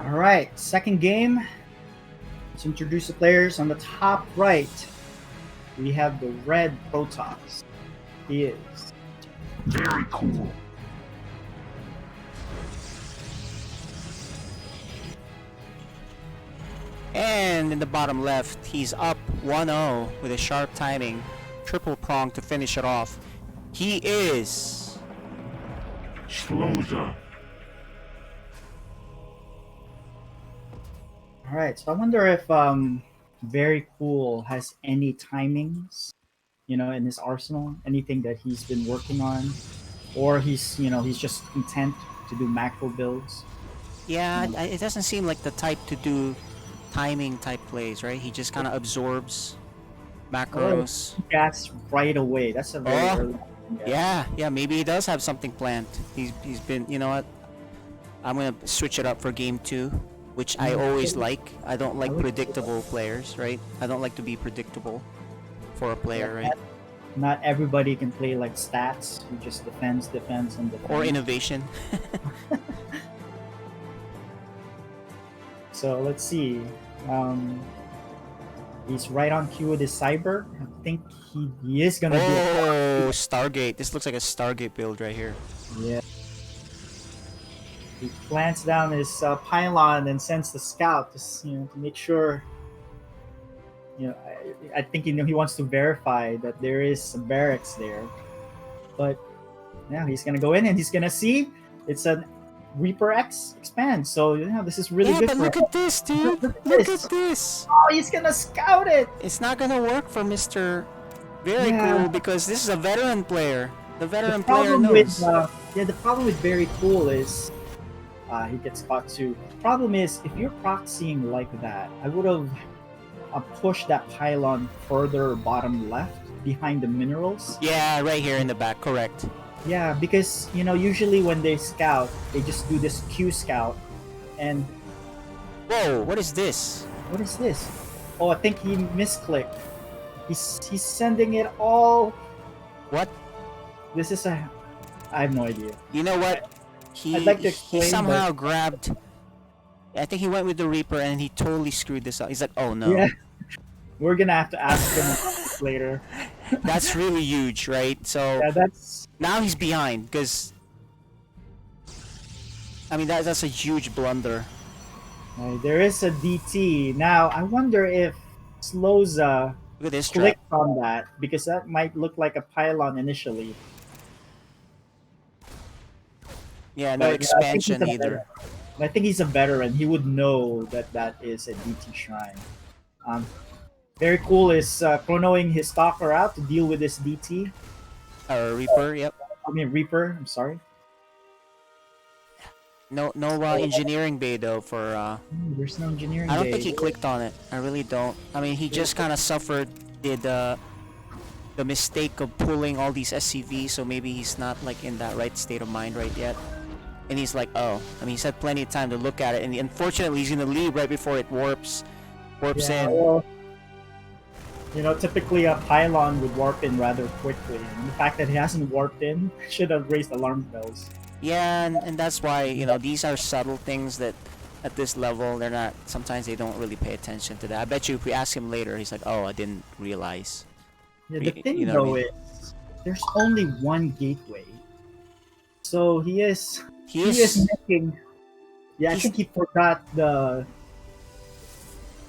All right, second game. Let's introduce the players. On the top right, we have the red Protoss. He is VeryCool. and in the bottom left, he's up 1-0 with a sharp timing, triple prong to finish it off. He is Sloza. all right. So I wonder if VeryCool has any timings, in his arsenal, anything that he's been working on or he's just content to do macro builds. Yeah, it doesn't seem like the type to do timing type plays, right? He just kind of absorbs macros. Gas right away. That's a very Oh, early. yeah, maybe he does have something planned. He's been, you know what? I'm gonna switch it up for game 2, which I always like. I don't like predictable players, right? I don't like to be predictable for a player, right? Not everybody can play like stats. Who just defends, and defends. Or innovation. So let's see. He's right on cue with his cyber. I think he is gonna Oh, Stargate. This looks like a Stargate build right here. do. Yeah. He plants down his pylon and sends the scout to make sure. I think he wants to verify that there is some barracks there. But yeah, he's gonna go in and he's gonna see it's an Reaper X expand. So this is really good. But for look him. at this, dude. Look at this. Oh, he's gonna scout it. It's not gonna work for Mr. VeryCool because this is a veteran player. The veteran player knows. The problem with VeryCool is he gets caught too. Problem is, if you're proxying like that, I would have pushed that pylon further bottom left behind the minerals. Yeah, right here in the back, correct. Yeah, because usually when they scout, they just do this Q scout, and whoa, what is this? what is this? Oh, I think he misclicked. He's sending it all. What? This is I have no idea. You know what? I'd like to He explain, somehow grabbed. I think he went with the Reaper and he totally screwed this up. He's like, oh no. Yeah, we're gonna have to ask him about this later. That's really huge, right? So Yeah, that's now he's behind because I mean that's a huge blunder. there is a DT now. I wonder if Sloza Look at this trap. clicked on that because that might look like a pylon initially. Yeah, no But, expansion I think he's a either. veteran. I think he's a veteran. He would know that is a DT shrine. VeryCool is chronoing his stalker out to deal with this DT. Reaper, yep. I mean Reaper. I'm sorry. No engineering bay though for There's no engineering. I don't bay. think he clicked on it. I really don't. I mean, he just kind of suffered the mistake of pulling all these SCVs, so maybe he's not like in that right state of mind right yet. And he's like, oh, I mean, he's had plenty of time to look at it, and unfortunately, he's gonna leave right before it warps in. Well, typically a pylon would warp in rather quickly, and the fact that he hasn't warped in should have raised alarm bells. Yeah, and that's why these are subtle things that at this level they're not. Sometimes they don't really pay attention to that. I bet you if we ask him later, he's like, oh, I didn't realize. Yeah, the thing you know though what I mean? is there's only one gateway, so he is making. Yeah, I think he forgot the.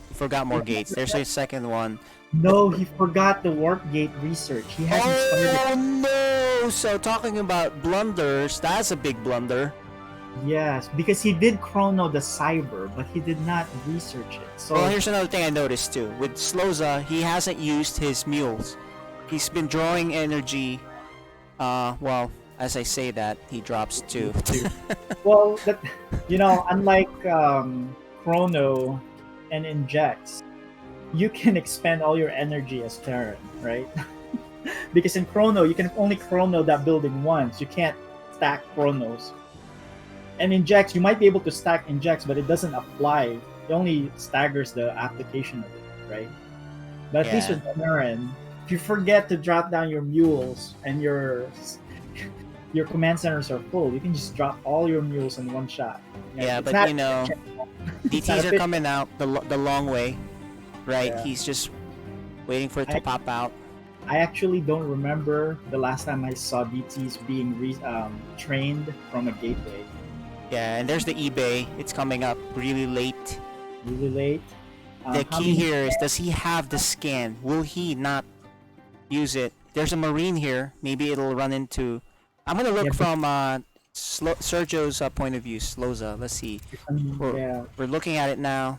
He forgot more gates. There's a second one. No, he forgot the warp gate research. He hasn't started. Oh no! So talking about blunders, that's a big blunder. Yes, because he did chrono the cyber, but he did not research it. So Well, here's another thing I noticed too. With Sloza, he hasn't used his mules. He's been drawing energy. Well, as I say that, he drops two. well, unlike chrono and injects, you can expend all your energy as Terran, right? Because in chrono, you can only chrono that building once. You can't stack chronos. And injects, you might be able to stack injects, but it doesn't apply. It only staggers the application of it, right? But at least with Terran, if you forget to drop down your mules and your command centers are full, you can just drop all your mules in one shot. Yeah, it's but not- DTs are coming out the long way, right? Yeah. He's just waiting for it to pop out. I actually don't remember the last time I saw DTs being trained from a gateway. Yeah, and there's the eBay. It's coming up really late. Really late. The key here is, does he have the scan? Will he not use it? There's a marine here. Maybe it'll run into. I'm gonna look from Sergio's point of view. Sloza. Let's see. We're looking at it now.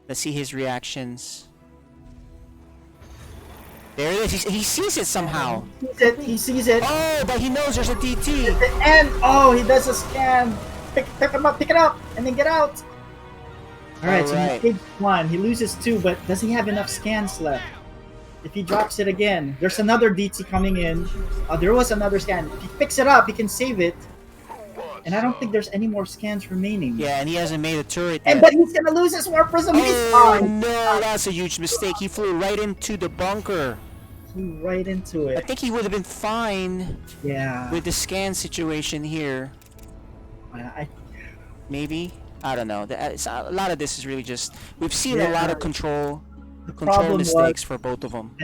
Let's see his reactions. There it is. He sees it somehow. He sees it. He sees it. Oh, but he knows there's a DT. And oh, he does a scan. Pick him up, pick it up, and then get out. All right, so he takes one. He loses two, but does he have enough scans left? If he drops it again, there's another DT coming in. There was another scan. If he picks it up, he can save it. And I don't think there's any more scans remaining. Yeah, and he hasn't made a turret And yet. but he's gonna lose his Warp Prism. Oh no, that's a huge mistake. He flew right into the bunker. Flew right into I it. think he would have been fine Yeah. with the scan situation here. Maybe? I don't know. A lot of this is really just... We've seen a lot of control mistakes for both of them.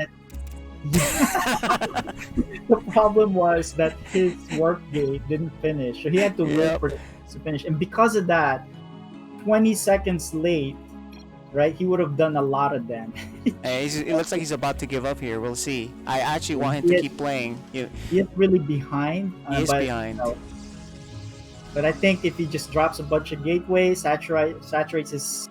The problem was that his work gate didn't finish, so he had to wait for it to finish. And because of that, 20 seconds late, right, he would have done a lot of damage. It looks like he's about to give up here. We'll see. I actually want him to keep playing. He is really behind. He is behind. But I think if he just drops a bunch of gateways, saturates his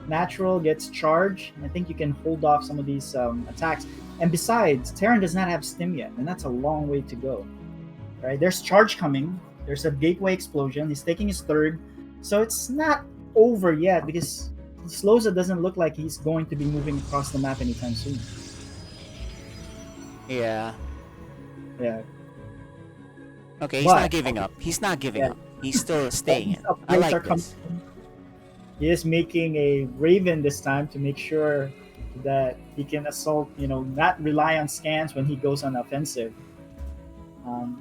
natural, gets charged, I think you can hold off some of these attacks. And besides, Terran does not have stim yet, and that's a long way to go. Right? There's charge coming. There's a gateway explosion. He's taking his third. So it's not over yet because Sloza doesn't look like he's going to be moving across the map anytime soon. Yeah. Yeah. Okay, he's not giving up. He's not giving up. He's still staying in. I like this. He is making a Raven this time to make sure that he can assault, not rely on scans when he goes on offensive. All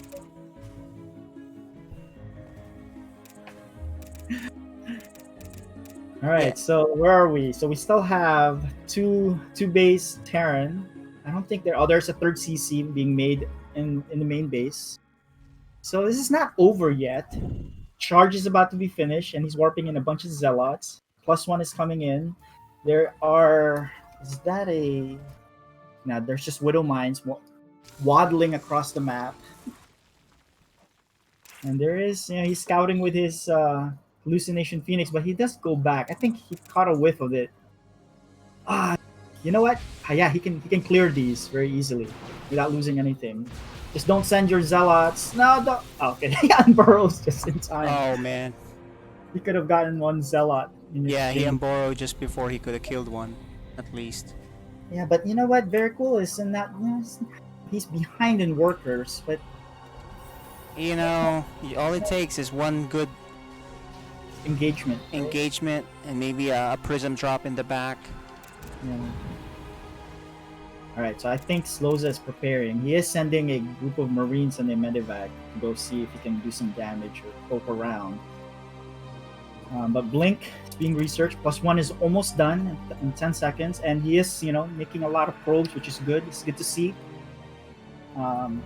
right, so where are we? So we still have two base Terran. I don't think there's a third CC being made in the main base. So this is not over yet. Charge is about to be finished, and he's warping in a bunch of Zealots. +1 is coming in. There are... Is that a... No, there's just Widow Mines waddling across the map. And there is... he's scouting with his Hallucination Phoenix, but he does go back. I think he caught a whiff of it. You know what? Yeah, he can clear these very easily without losing anything. Just don't send your Zealots. No, don't. Oh, okay, he unburrows just in time. Oh, man. He could have gotten one Zealot. Yeah, he unburrowed just before he could have killed one, at least. Yeah, but you know what? VeryCool is in that... he's behind in workers, but... all it takes is one good... engagement, and maybe a prism drop in the back. Yeah. Alright, so I think Sloza is preparing. He is sending a group of Marines and a medevac to go see if he can do some damage or poke around. But Blink is being researched. +1 is almost done in 10 seconds, and he is, making a lot of probes, which is good. It's good to see.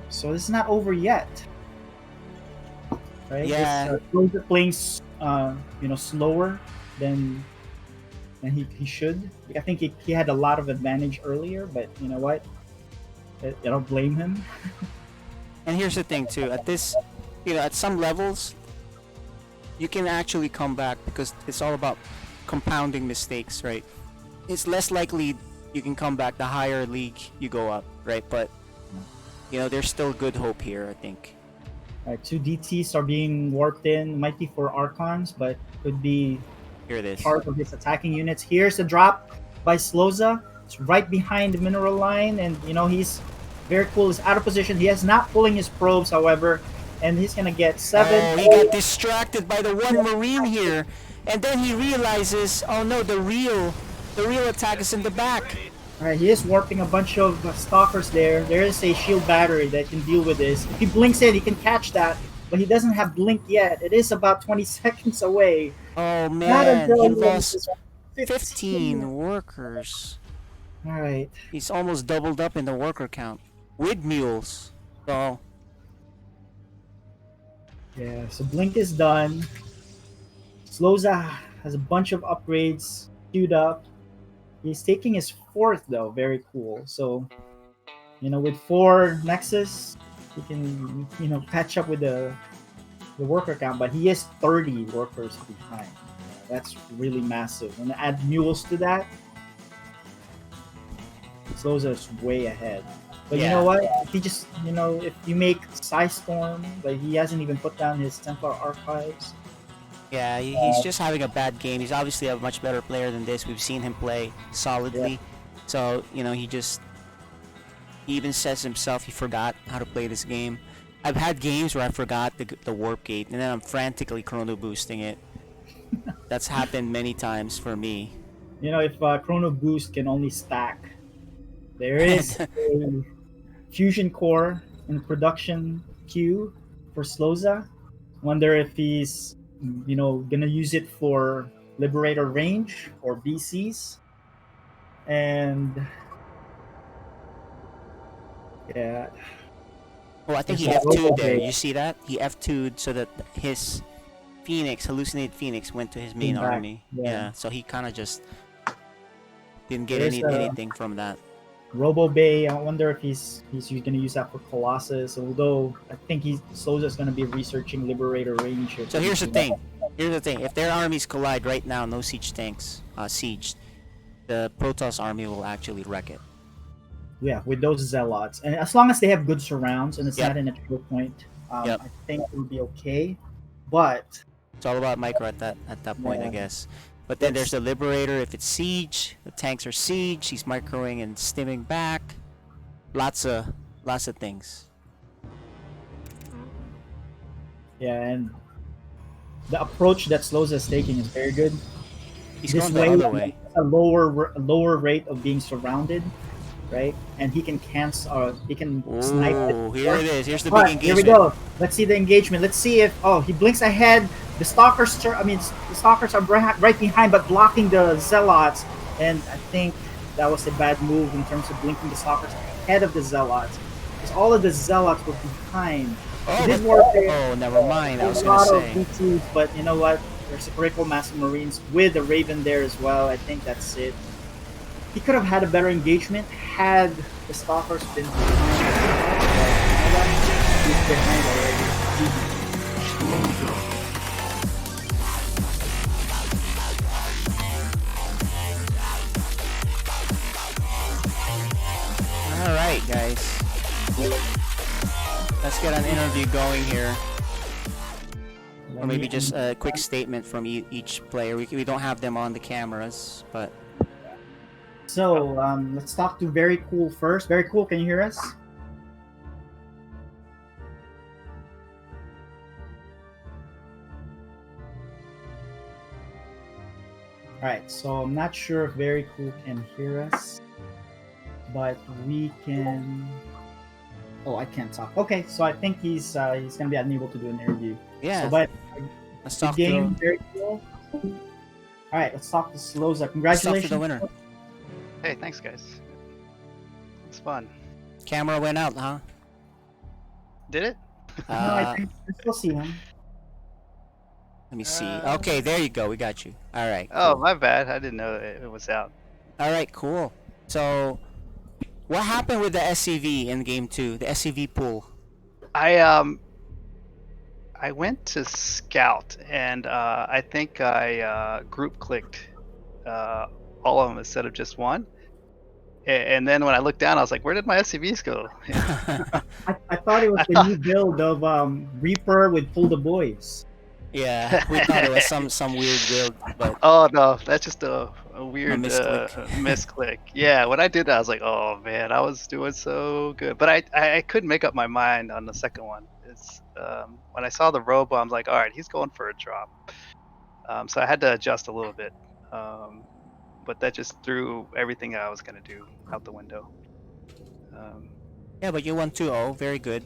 So this is not over yet. Right? Yeah. Sloza playing, slower than he should. I think he had a lot of advantage earlier, but you know what? I don't blame him. And here's the thing too, at some levels, you can actually come back because it's all about compounding mistakes, right? It's less likely you can come back the higher league you go up, right? But, there's still good hope here, I think. Alright, 2 DTs are being warped in. Might be for Archons, but could be here it is. Part of his attacking units. Here's a drop by Sloza. It's right behind the mineral line, and he's VeryCool is out of position. He is not pulling his probes, however, and he's gonna get 7. Oh, he got distracted by the one Marine here, and then he realizes, oh no, the real attack is in the back. Alright, he is warping a bunch of stalkers there. There is a shield battery that can deal with this. If he blinks in, he can catch that, but he doesn't have blink yet. It is about 20 seconds away. Oh man, he lost 15 workers. Alright. He's almost doubled up in the worker count. With mules. So... Yeah, so Blink is done. Sloza has a bunch of upgrades queued up. He's taking his 4th though, VeryCool. So, with 4 Nexus, he can, catch up with the worker count, but he is 30 workers behind. That's really massive. And add mules to that. Sloza is way ahead. But you Yeah. know what? If he just, if you make Storm, like he hasn't even put down his Templar Archives. Yeah, he's just having a bad game. He's obviously a much better player than this. We've seen him play solidly. So, he even says himself he forgot how to play this game. I've had games where I forgot the warp gate, and then I'm frantically chrono boosting it. That's happened many times for me. If Chrono Boost can only stack, there is a Fusion Core in production queue for Sloza. Wonder if he's, gonna use it for Liberator range or BCs. And yeah, Oh, I think he There's a F2'd robo there. there. You see that? He F2'd so that his hallucinated Phoenix, went to his main Came back, army. yeah. Yeah, so he kind of just didn't get There's anything from that. Robo Bay. I wonder if he's gonna use that for Colossus. Although I think Sloza's gonna be researching Liberator range. Here So here's the thing. If their armies collide right now, no siege tanks sieged, the Protoss army will actually wreck it. Yeah, with those Zealots, and as long as they have good surrounds and it's Yep. not in a choke point, Yep. I think it will be okay. But It's all about micro at that point, I Yeah. guess. But then That's- there's the Liberator. If it's siege, the tanks are siege. He's microing and stimming back. Lots of things. yeah, and the approach that Sloza is taking is very good. He's This going the way, other way. a lower rate of being surrounded, right? And he can cancel. He can snipe it. Ooh, here it is. Here's the But big engagement. here we go. Let's see the engagement. Let's see if he blinks ahead. The stalkers. The stalkers are right behind, but blocking the zealots. And I think that was a bad move in terms of blinking the stalkers ahead of the zealots, because all of the zealots were behind. Oh, This but- warfare. oh, never mind. I was A gonna lot of say. B2s, but you know what? There's a critical mass of Marines with the Raven there as well. I think that's it. He could have had a better engagement had the stalkers been behind. But, he's behind already. All right, guys. Let's get an interview going here, or maybe just a quick statement from each player. We don't have them on the cameras, but So let's talk to VeryCool first. VeryCool, can you hear us? All right. So I'm not sure if VeryCool can hear us, but we can. Oh, I can't talk. Okay, so I think he's gonna be unable to do an interview. yeah. So, but let's good talk game, to very cool. All right, let's talk to Sloza. let's talk to Congratulations. the winner. Hey, thanks guys. It's fun. Camera went out, huh? Did it? No, I think we still see him. Let me see. Okay, there you go. We got you. All right. Oh, Cool. my bad. I didn't know it was out. All right. Cool. So, what happened with the SCV in game 2? The SCV pool. I went to scout and I think I group clicked all of them instead of just one. And then when I looked down, I was like, "Where did my SCVs go?" I thought it was the new build of Reaper with Pull the Boys. Yeah, we thought it was some weird build, but Oh no, that's just a weird misclick. misclick. Yeah, when I did that, I was like, "Oh man, I was doing so good," but I couldn't make up my mind on the second one. It's when I saw the robo, I'm like, "All right, he's going for a drop," so I had to adjust a little bit. But that just threw everything I was gonna do out the window. yeah, but you won 2-0. Very good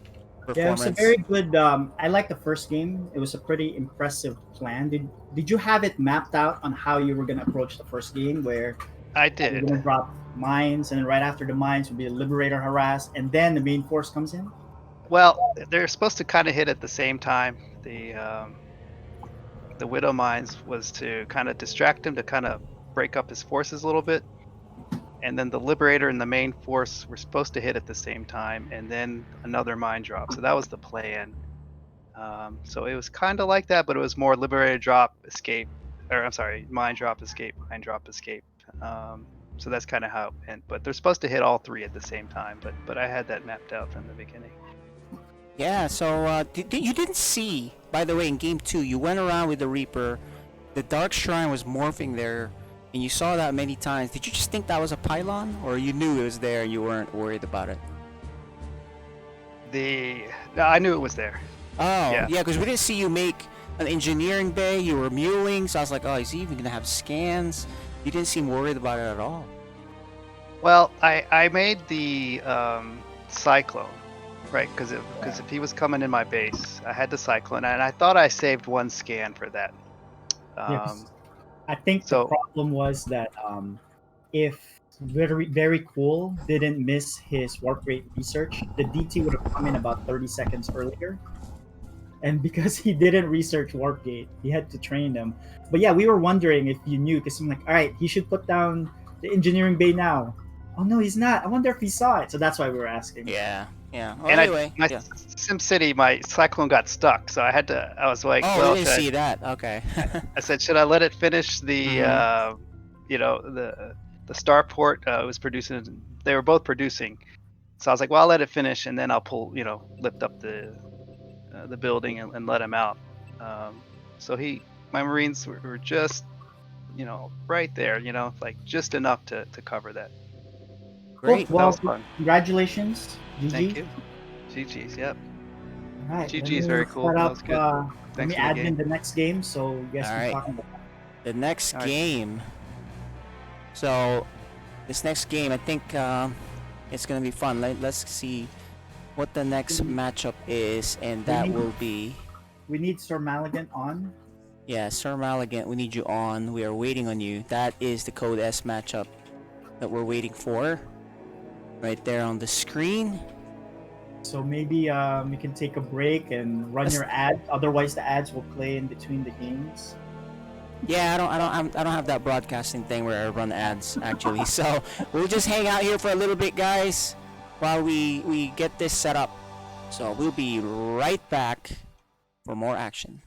Yeah, it was performance. a very good. I like the first game. It was a pretty impressive plan. Did you have it mapped out on how you were gonna approach the first game, where I you're did. gonna drop mines, and then right after the mines would be a Liberator harass, and then the main force comes in? Well, they're supposed to kind of hit at the same time. The Widow Mines was to kind of distract him, to kind of break up his forces a little bit, and then the Liberator and the main force were supposed to hit at the same time, and then another mine drop. So that was the plan. So it was kind of like that, but it was more Liberator drop, escape, or I'm sorry, mine drop, escape, mine drop, escape. So that's kind of how it went. But they're supposed to hit all three at the same time. But I had that mapped out from the beginning. Yeah, so you didn't see, by the way, in game 2, you went around with the Reaper, the Dark Shrine was morphing there, and you saw that many times. Did you just think that was a pylon, or you knew it was there and you weren't worried about it? No, I knew it was there. Oh, Yeah. yeah, because we didn't see you make an engineering bay, you were muling, so I was like, oh, is he even going to have scans? You didn't seem worried about it at all. Well, I made the cyclone, right? Because if he was coming in my base, I had the cyclone, and I thought I saved one scan for that. Yes. I think the So problem was that if VeryCool didn't miss his warp rate research, the DT would have come in about 30 seconds earlier. And because he didn't research warp gate, he had to train them. But yeah, we were wondering if you knew, because I'm like, all right, he should put down the engineering bay now. Oh no, he's not. I wonder if he saw it. So that's why we were asking. Yeah, yeah. Well, and anyway, my yeah. SimCity, my cyclone got stuck, so I was like, Oh, well, we didn't see that. Okay. I said, should I let it finish the the starport it was producing? They were both producing, so I was like, well, I'll let it finish, and then I'll pull, lift up the building and let him out. So my Marines were just, right there, like just enough to cover that. Great. Cool. Well, was fun. congratulations. GG. Thank you. GG's, yep. All right. GG's very cool. Set That up, was good. let Thanks me for the admin game. the next game so you guys All can right. talk about that. The next All right. game. So, this next game, I think it's gonna be fun. Let's see what the next matchup is, and that will be. We need Sir Maligan on. Yeah, Sir Maligan, we need you on. We are waiting on you. That is the Code S matchup that we're waiting for. Right there on the screen. So maybe we can take a break and run your ad. Otherwise, the ads will play in between the games. Yeah, I don't have that broadcasting thing where I run ads actually. So we'll just hang out here for a little bit, guys, while we get this set up. So we'll be right back for more action.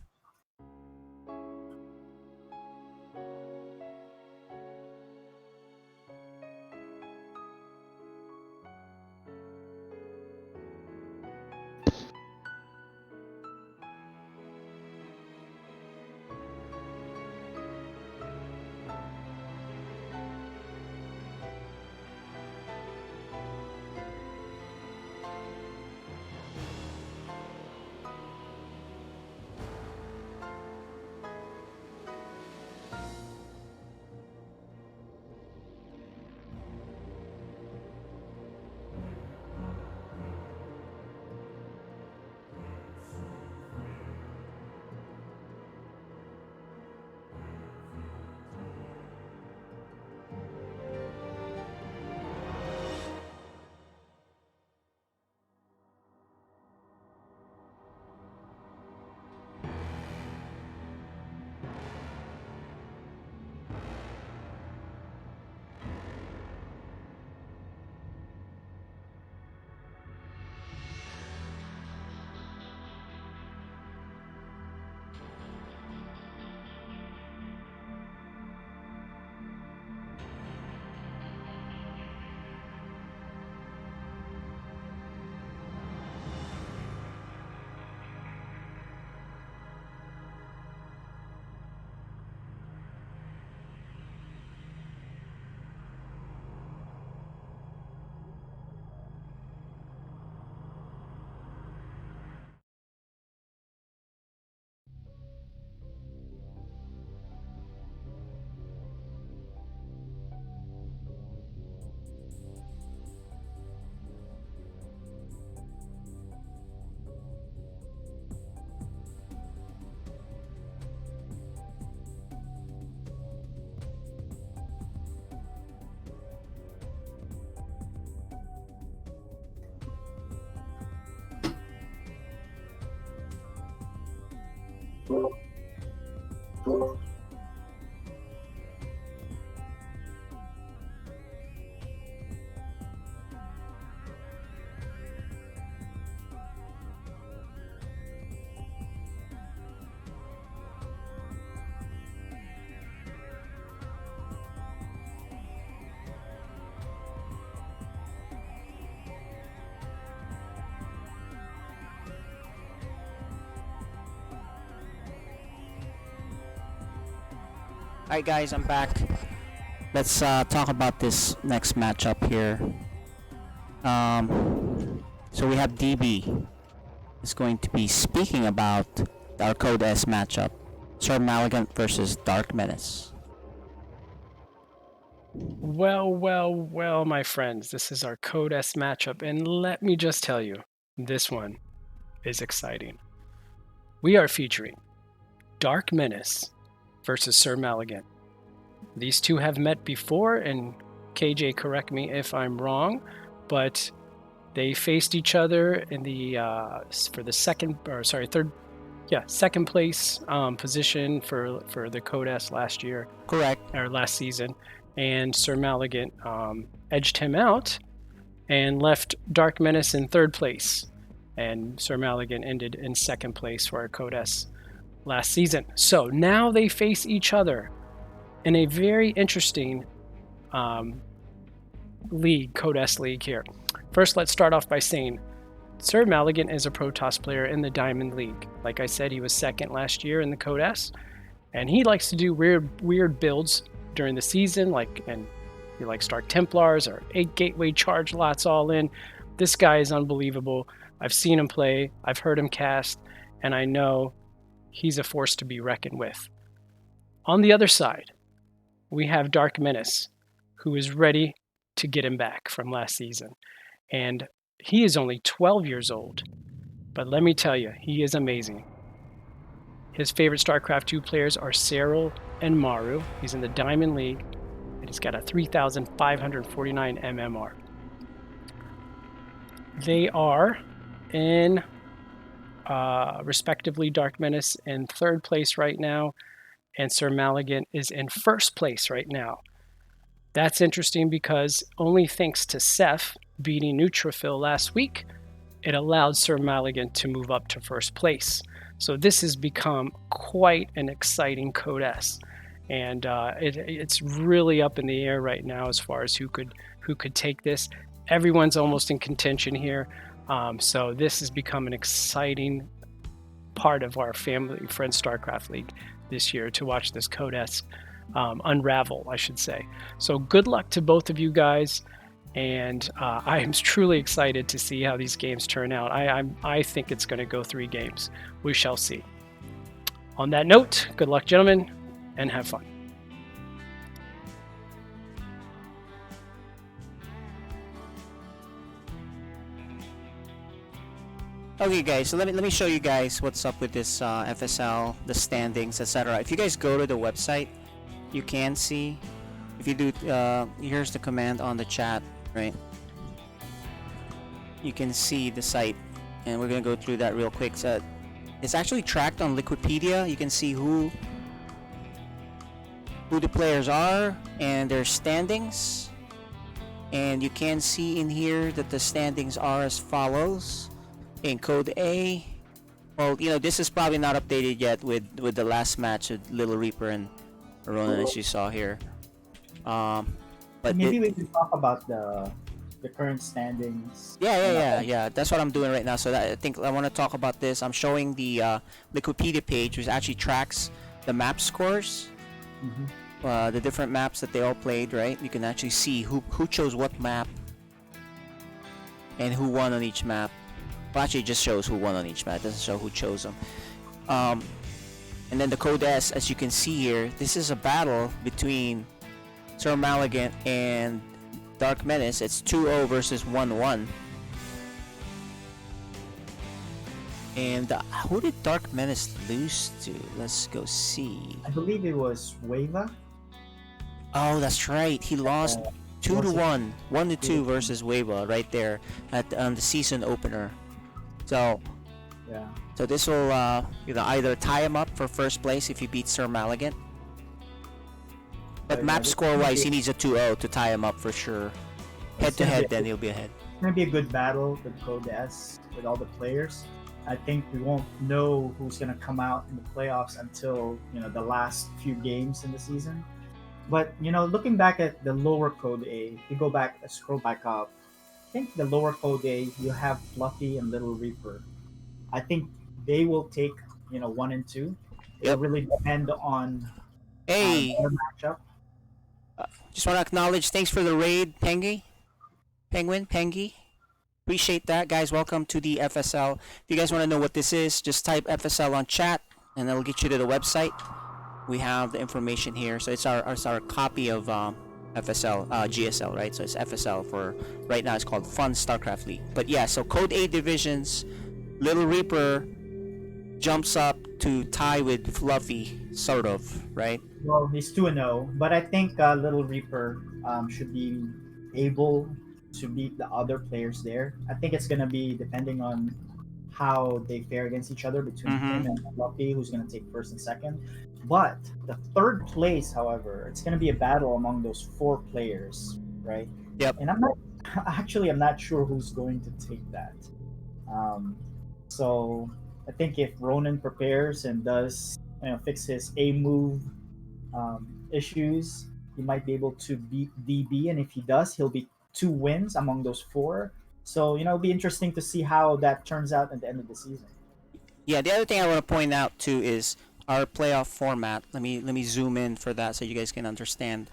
Alright, guys, I'm back. Let's talk about this next matchup here. So we have DB is going to be speaking about our Code S matchup. Sir Malignant versus Dark Menace. Well, my friends, this is our Code S matchup, and let me just tell you, this one is exciting. We are featuring Dark Menace versus Sir Malignant. These two have met before, and KJ, correct me if I'm wrong, but they faced each other in the for the second place position for the Code S last year. Correct. Or last season, and Sir Malignant edged him out and left Dark Menace in third place, and Sir Malignant ended in second place for our Code S last season. So now they face each other in a very interesting league, Code S league here. First, let's start off by saying Sir Malignant is a Protoss player in the Diamond League. Like I said, he was second last year in the Code S, and he likes to do weird builds during the season, and he likes Dark Templars or 8 Gateway Charge Lots all in. This guy is unbelievable. I've seen him play, I've heard him cast, and I know he's a force to be reckoned with. On the other side, we have Dark Menace, who is ready to get him back from last season. And he is only 12 years old, but let me tell you, he is amazing. His favorite StarCraft 2 players are Cyril and Maru. He's in the Diamond League, and he's got a 3,549 MMR. They are in, respectively, Dark Menace in third place right now, and Sir Malignant is in first place right now. That's interesting because only thanks to Seth beating Neutrophil last week, it allowed Sir Malignant to move up to first place. So this has become quite an exciting Code S, and it's really up in the air right now as far as who could take this. Everyone's almost in contention here, so this has become an exciting part of our family friend StarCraft League this year to watch this Code S unravel, I should say. So good luck to both of you guys, and I am truly excited to see how these games turn out. I think it's going to go 3 games. We shall see. On that note, good luck, gentlemen, and have fun. Okay, guys, so let me show you guys what's up with this FSL, the standings, etc. If you guys go to the website, you can see. If you do, here's the command on the chat, right? You can see the site, and we're gonna go through that real quick. So it's actually tracked on Wikipedia. You can see who the players are and their standings, and you can see in here that the standings are as follows. In Code A, well, this is probably not updated yet with the last match of LittleReaper and Ronan, as you saw here. But maybe we can talk about the current standings. Yeah. That's what I'm doing right now. So I think I want to talk about this. I'm showing the Wikipedia page, which actually tracks the map scores, the different maps that they all played. Right, you can actually see who chose what map and who won on each map. Well, actually, it just shows who won on each map. It doesn't show who chose them. And then the Code S, as you can see here, this is a battle between Sir Malignant and Dark Menace. It's 2-0 versus 1-1. And who did Dark Menace lose to? Let's go see. I believe it was Wava. Oh, that's right. He lost 2-1, 1-2 versus Wava right there at the season opener. So yeah. So this will either tie him up for first place if he beats Sir Malignant. But map score wise, he needs a 2-0 to tie him up for sure. Head to head, then he'll be ahead. It's gonna be a good battle with Code S with all the players. I think we won't know who's gonna come out in the playoffs until the last few games in the season. But looking back at the lower Code A, if you go back, scroll back up. I think the lower Code A, you have Fluffy and LittleReaper. I think they will take 1 and 2. It'll really depend on Hey, better matchup. just want to acknowledge. Thanks for the raid, Pengy. Appreciate that, guys. Welcome to the FSL. If you guys want to know what this is, just type FSL on chat, and that'll get you to the website. We have the information here. So it's our copy of FSL GSL, right? So it's FSL for right now. It's called Fun StarCraft League. But yeah, so Code A divisions, LittleReaper jumps up to tie with Fluffy, sort of, right? Well, he's 2-0, but I think LittleReaper should be able to beat the other players there. I think it's gonna be depending on how they fare against each other between him and Fluffy, who's gonna take first and second. But the third place, however, it's gonna be a battle among those 4 players, right? Yep. And I'm not sure who's going to take that. So I think if Ronan prepares and does fix his A move issues, he might be able to beat DB, and if he does, he'll be 2 wins among those 4. So it'll be interesting to see how that turns out at the end of the season. Yeah, the other thing I want to point out too is our playoff format. Let me zoom in for that so you guys can understand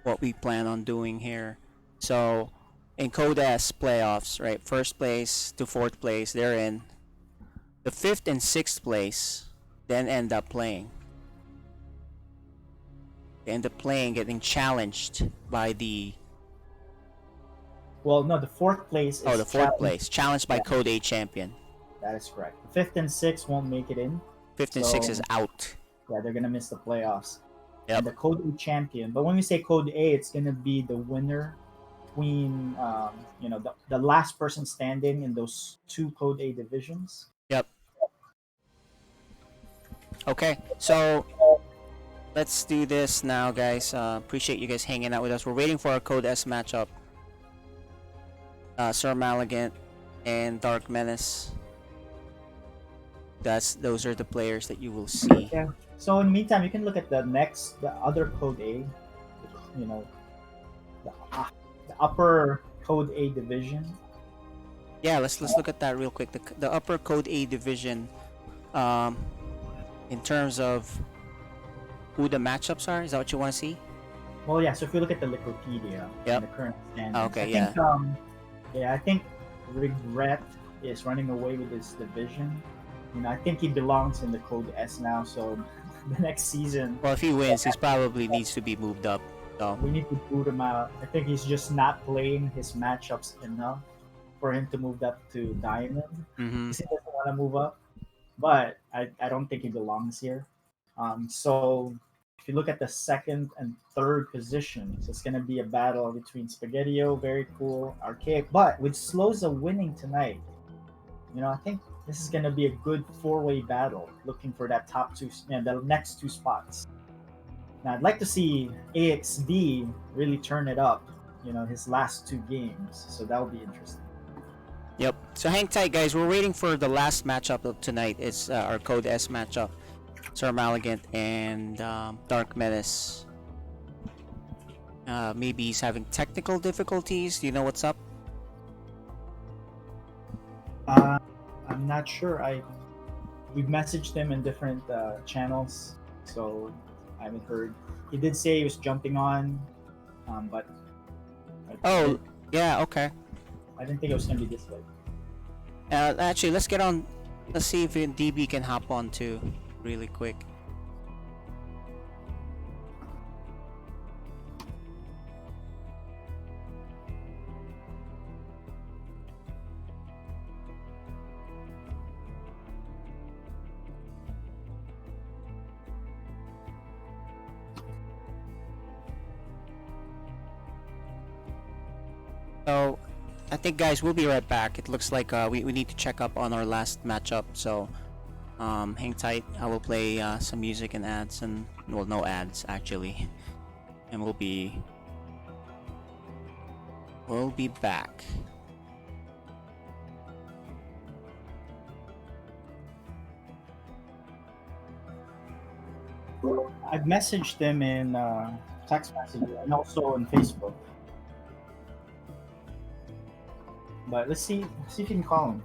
what we plan on doing here. So in Code S playoffs, right? First place to 4th place, they're in. The 5th and 6th place then end up playing. They end up playing, getting challenged by the. Well, no, the 4th place is the 4th place, challenged by Yeah. Code A champion. That is correct. The 5th and 6th won't make it in. 5th and 6th is So- out. Yeah, they're gonna miss the playoffs. Yep. And the Code A champion. But when we say Code A, it's gonna be the winner between the last person standing in those 2 Code A divisions. Okay, so let's do this now, guys. Appreciate you guys hanging out with us. We're waiting for our Code S matchup. Sir Maligant and Dark Menace. Those are the players that you will see. Yeah. So in the meantime, you can look at the other Code A, the upper Code A division. Yeah, let's look at that real quick. The upper Code A division, in terms of who the matchups are. Is that what you want to see? Well, yeah. So if you look at the Wikipedia, Yep. the current standings, Okay, I think Regret is running away with his division. I think he belongs in the Code S now. So the next season, Well, if he wins, he probably needs to be moved up. So we need to boot him out. I think he's just not playing his matchups enough for him to move up to Diamond. mhm. He doesn't want to move up, but I don't think he belongs here. So if you look at the 2nd and 3rd positions, it's going to be a battle between Spaghettio, VeryCool, Archaic. But with Sloza winning tonight, I think this is going to be a good 4-way battle, looking for that top 2, the next 2 spots. Now I'd like to see AXD really turn it up, his last 2 games. So that will be interesting. Yep. So hang tight, guys. We're waiting for the last matchup of tonight. It's our Code S matchup. Sir Maligant and Dark Menace. Maybe he's having technical difficulties. Do you know what's up? I'm not sure. We've messaged him in different channels, so I haven't heard. He did say he was jumping on, but Oh, yeah. Okay. I didn't think it was gonna be this late. Actually, let's get on. Let's see if DB can hop on too, really quick. So, I think, guys, we'll be right back. It looks like we need to check up on our last matchup. So, hang tight. I will play some music and ads, and well, no ads actually, and we'll be back. I've messaged him in text message and also on Facebook. But let's see if you can call him.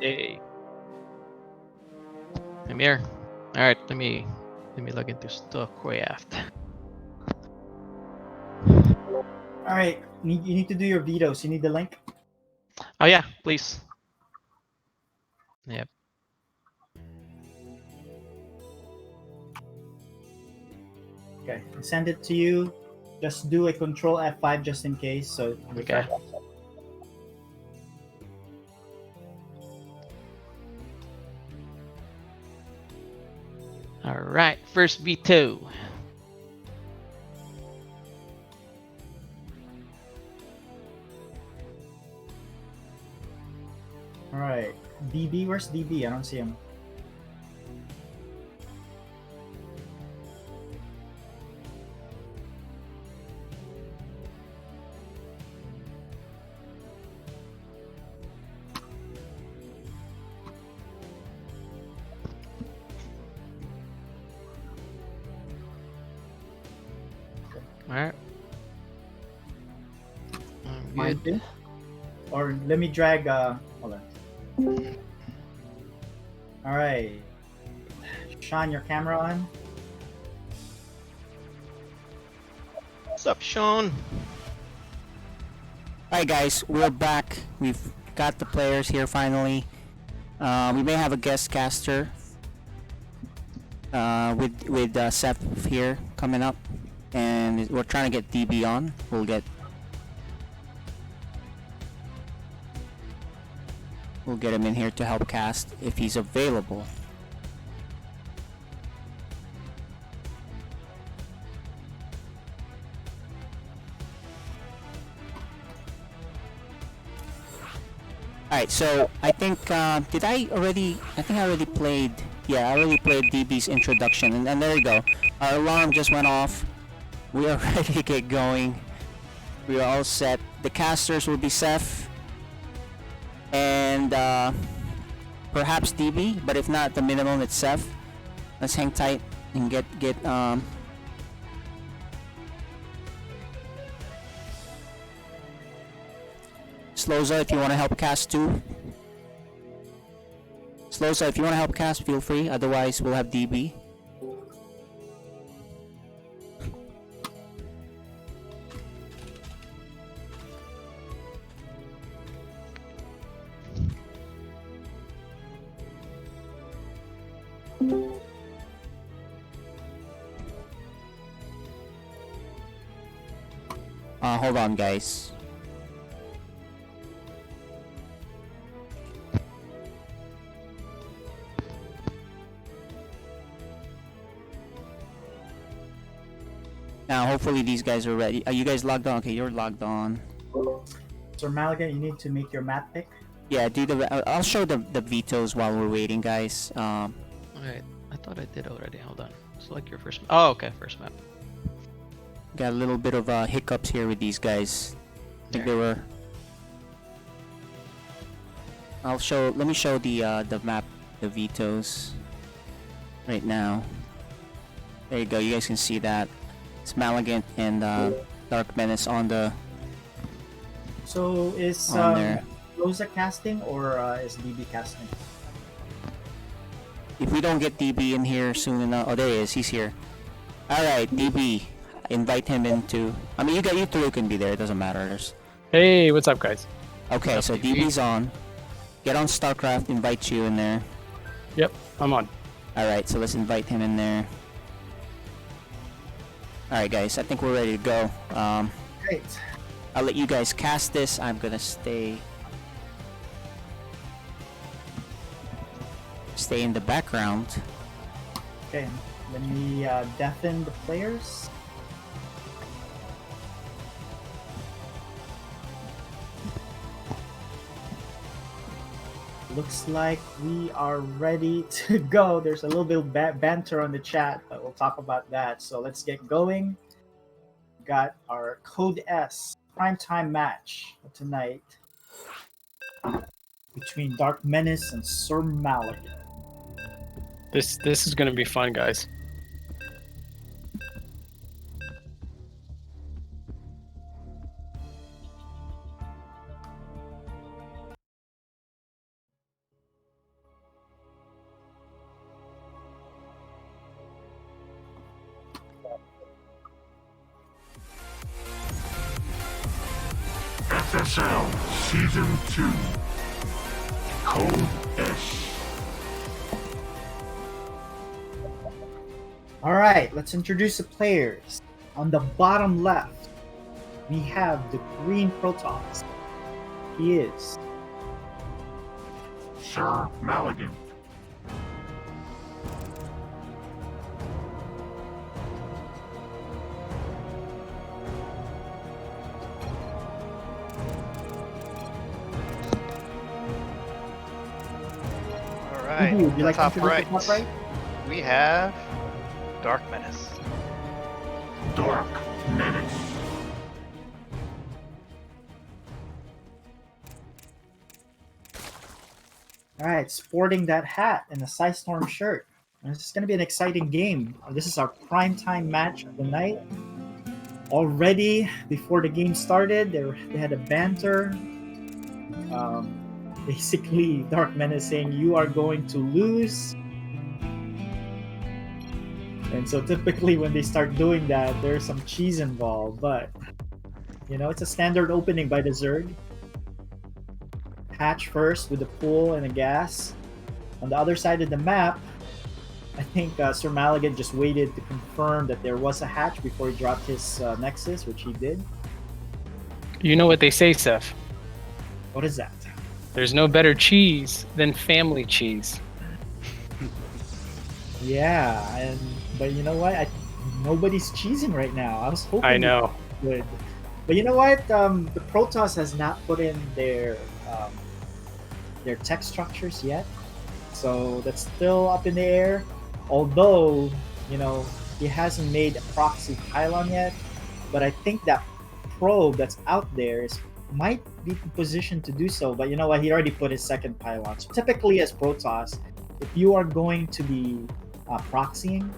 Yay. I'm here. All right, let me log into StarCraft. All right, you need to do your vetoes. You need the link. Oh yeah, please. Yep. Okay, I send it to you. Just do a Control F5 just in case. So Okay. All right, first veto. All right, DB. Where's DB? I don't see him. All right. I'm Mine good. too. Or let me drag. Hold on. All right, Sean, your camera on. What's up, Sean? Alright guys, we're back. We've got the players here finally. We may have a guest caster with Seth here coming up, and we're trying to get DB on. We'll get him in here to help cast if he's available. Alright, so I think I think I already played. Yeah, I already played DB's introduction, and there you go. Our alarm just went off. We are ready to get going. We are all set. The casters will be Seth and perhaps DB, but if not, the minimum it's Seth. Let's hang tight and get Sloza if you want to help cast too. Sloza, if you want to help cast, feel free. Otherwise, we'll have DB. Hold on, guys. Now, hopefully these guys are ready. Are you guys logged on? Okay, you're logged on. So Malaga, you need to make your map pick. Yeah, do the. I'll show the vetoes while we're waiting, guys. Alright, I thought I did already. Hold on. Select your first map. Oh, okay, first map. Got a little bit of hiccups here with these guys. I think There. they were. Let me show the map, the vetoes. Right now. There you go. You guys can see that. It's Malagant and Dark Menace on the. So is On there. Sloza casting or is DB casting? If we don't get DB in here soon enough, oh there he is. He's here. All right, DB. Invite him into. I mean, you three can be there. It doesn't matter. Hey, what's up, guys? Okay, What's so up, DB? DB's on. Get on StarCraft. Invite you in there. Yep, I'm on. All right, so let's invite him in there. All right, guys. I think we're ready to go. Great. I'll let you guys cast this. I'm gonna stay in the background. Okay, let me deafen the players. Looks like we are ready to go. There's a little bit of banter on the chat, but we'll talk about that. So let's get going. Got our Code S primetime match tonight between Dark Menace and Sir Maligan. This is gonna be fun, guys. FSL Season 2 Code S. Alright, let's introduce the players. On the bottom left, we have the green Protoss. He is Sir Maligan. All right. Would you like to top introduce the right, top right? we have Dark Menace. Dark Menace. Alright, sporting that hat and a Storm shirt. And this is going to be an exciting game. This is our primetime match of the night. Already, before the game started, they had a banter. Basically, Dark Menace saying, "You are going to lose." And so typically when they start doing that, there's some cheese involved. But, it's a standard opening by the Zerg. Hatch first with the pool and a gas. On the other side of the map, I think Sir Maligan just waited to confirm that there was a hatch before he dropped his Nexus, which he did. You know what they say, Seth. What is that? There's no better cheese than family cheese. Yeah, but you know what? Nobody's cheesing right now. I was hoping I know. Would. But you know what? The Protoss has not put in their tech structures yet, so that's still up in the air. Although, he hasn't made a proxy pylon yet, but I think that probe that's out there might be positioned to do so. But you know what? He already put his second pylon. So typically, as Protoss, if you are going to be proxying,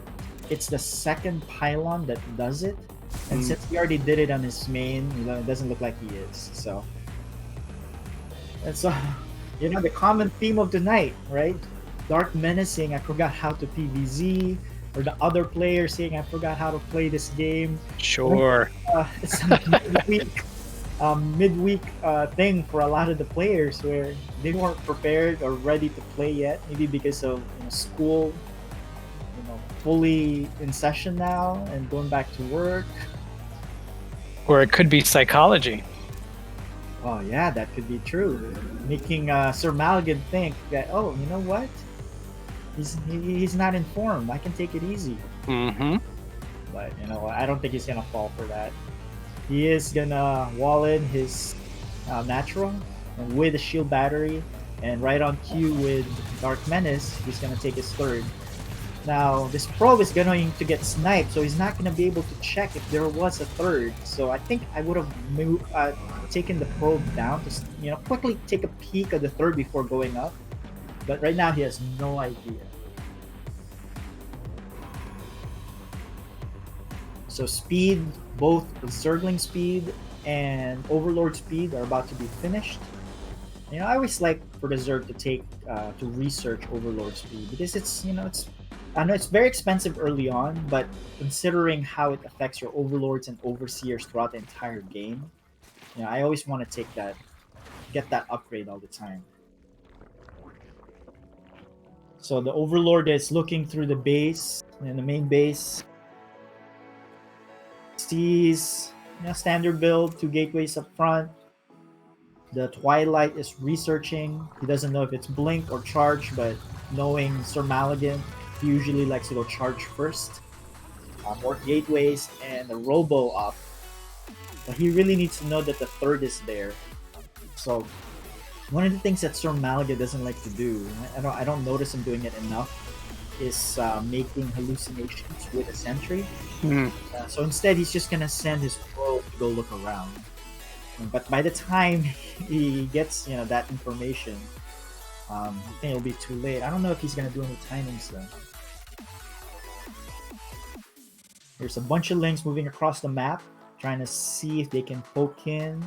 it's the second pylon that does it. And since he already did it on his main, it doesn't look like he is. So, and so, the common theme of the night, right? Dark Menace saying, "I forgot how to PvZ," or the other player saying, "I forgot how to play this game." Sure. It's a midweek thing for a lot of the players where they weren't prepared or ready to play yet. Maybe because of school, fully in session now and going back to work. Or it could be psychology. Oh yeah, that could be true. Making Sir Maligan think that, oh, you know what? He's not informed. I can take it easy. Mm-hmm. But I don't think he's gonna fall for that. He is gonna wall in his natural and with a shield battery, and right on cue with Dark Menace, he's gonna take his third. Now, this probe is going to get sniped, so he's not going to be able to check if there was a third. So I think I would have taken the probe down to, quickly take a peek at the third before going up. But right now, he has no idea. So speed, both Zergling speed and Overlord speed are about to be finished. I always like for the Zerg to take to research Overlord speed because I know it's very expensive early on, but considering how it affects your overlords and overseers throughout the entire game, I always want to get that upgrade all the time. So the overlord is looking through the base, and the main base sees standard build, 2 gateways up front. The Twilight is researching. He doesn't know if it's blink or charge, but knowing Sir Maligan, he usually likes to go charge first. More gateways and the robo up. But he really needs to know that the third is there. So one of the things that Sir Maligan doesn't like to do, I don't notice him doing it enough, is making hallucinations with a sentry. So instead, he's just gonna send his probe to go look around. But by the time he gets that information, I think it'll be too late. I don't know if he's gonna do any timings though. There's a bunch of links moving across the map, trying to see if they can poke in,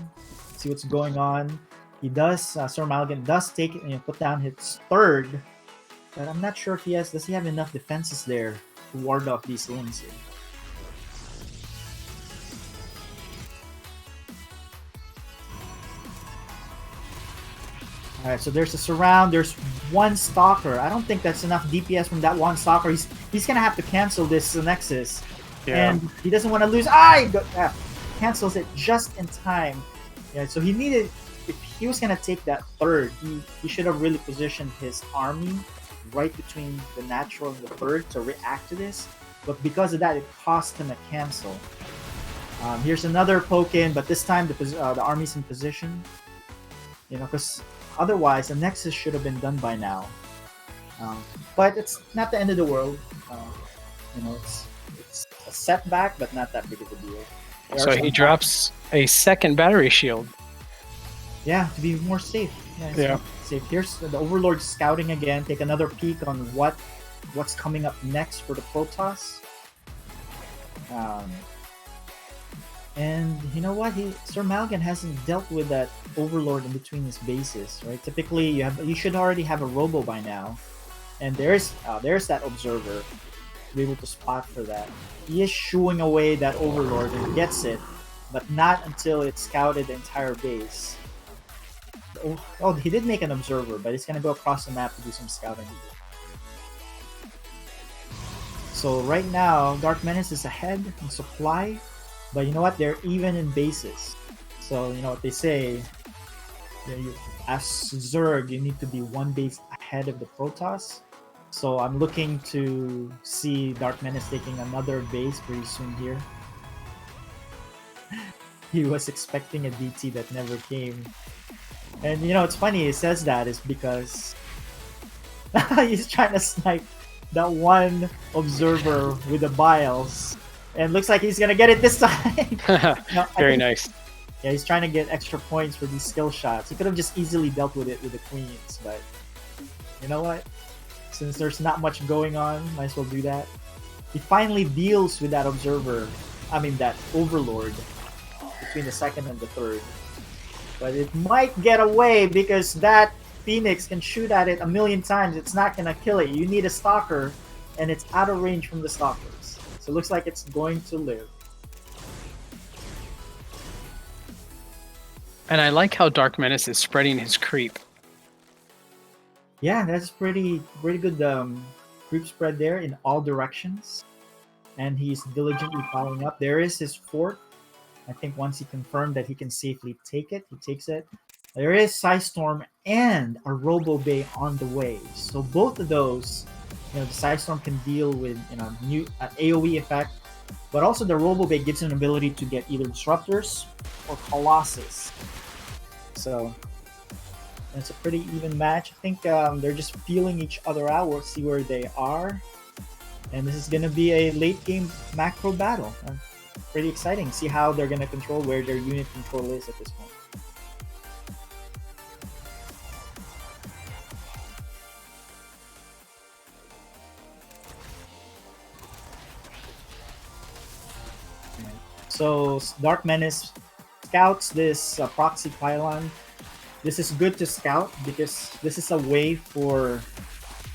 see what's going on. He does. Sir Maligan does take it, put down his third, but I'm not sure if he has. Does he have enough defenses there to ward off these links here? Alright, so there's a surround, there's one stalker. I don't think that's enough DPS from that one stalker. He's gonna have to cancel this Nexus. Yeah. And he doesn't want to lose. Cancels it just in time. Yeah, so he needed, if he was gonna take that third, he should have really positioned his army right between the natural and the third to react to this. But because of that, it cost him a cancel. Here's another poke in, but this time the army's in position. You know, because otherwise the Nexus should have been done by now. But it's not the end of the world. You know, it's a setback, but not that big of a deal. So he drops a second battery shield. Yeah, to be more safe. Yeah. Safe. Here's the Overlord scouting again. Take another peek on what's coming up next for the Protoss. And you know what? Sir Malgan hasn't dealt with that Overlord in between his bases, right? Typically, you should already have a Robo by now, and there's that Observer to be able to spot for that. He is shooing away that Overlord and gets it, but not until it's scouted the entire base. Oh, he did make an Observer, but he's gonna go across the map to do some scouting. So right now, Dark Menace is ahead in supply. But you know what? They're even in bases. So you know what they say. As Zerg, you need to be one base ahead of the Protoss. So I'm looking to see Dark Menace taking another base pretty soon here. He was expecting a DT that never came. And you know, it's funny he says that is because he's trying to snipe that one Observer with the Biles. And looks like he's gonna get it this time. Very nice. Yeah, he's trying to get extra points for these skill shots. He could have just easily dealt with it with the Queens, but you know what? Since there's not much going on, might as well do that. He finally deals with that Observer. I mean, that Overlord between the second and the third. But it might get away because that Phoenix can shoot at it a million times. It's not gonna kill it. You need a Stalker, and it's out of range from the Stalkers. So it looks like it's going to live. And I like how Dark Menace is spreading his creep. Yeah, that's pretty good creep spread there in all directions. And he's diligently following up. There is his fort. I think once he confirmed that he can safely take it, he takes it. There is Psystorm and a Robo Bay on the way. So both of those, you know, the Psystorm can deal with, you know, new AoE effect, but also the Robo Bay gives him an ability to get either Disruptors or Colossus. So it's a pretty even match. I think they're just feeling each other out. We'll see where they are, and this is going to be a late game macro battle. Pretty exciting. See how they're going to control where their unit control is at this point. So Dark Menace scouts this proxy pylon. This is good to scout because this is a way for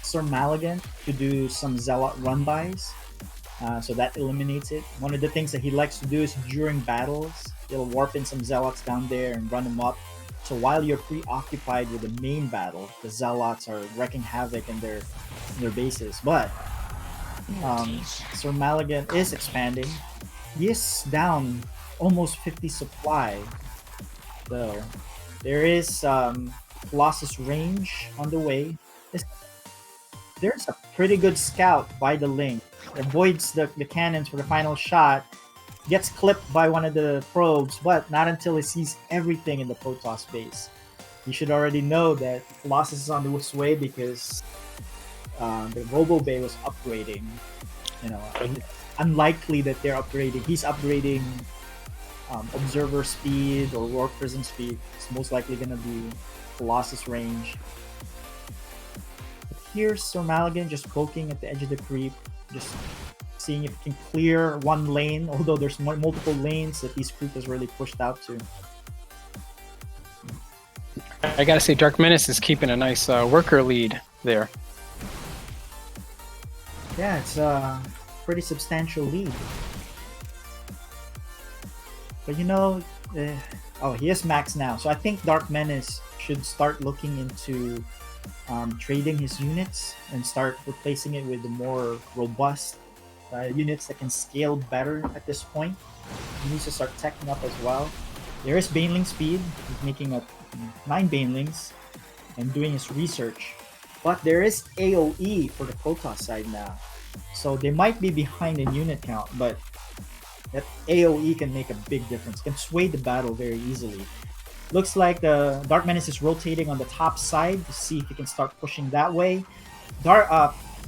Sir Maligan to do some Zealot run-bys. So that eliminates it. One of the things that he likes to do is during battles, he'll warp in some Zealots down there and run them up. So while you're preoccupied with the main battle, the Zealots are wrecking havoc in their bases. But Sir Maligan is expanding. He is down almost 50 supply, though. There is Colossus range on the way. There's a pretty good scout by the Link. Avoids the cannons for the final shot. Gets clipped by one of the probes, but not until he sees everything in the Protoss base. You should already know that Colossus is on the way because the Robo Bay was upgrading. You know, unlikely that they're upgrading. He's upgrading Observer speed or Warp Prism speed. It's most likely going to be Colossus range. But here's Sir Maligan just poking at the edge of the creep, just seeing if he can clear one lane, although there's multiple lanes that these creep has really pushed out to. I gotta say, Dark Menace is keeping a nice worker lead there. Yeah, it's a pretty substantial lead. But you know, he is max now, so I think Dark Menace should start looking into trading his units and start replacing it with the more robust units that can scale better at this point. He needs to start teching up as well. There is Baneling speed. He's making up 9 Banelings and doing his research. But there is AoE for the Protoss side now. So they might be behind in unit count, but that AoE can make a big difference. Can sway the battle very easily. Looks like the Dark Menace is rotating on the top side to see if he can start pushing that way.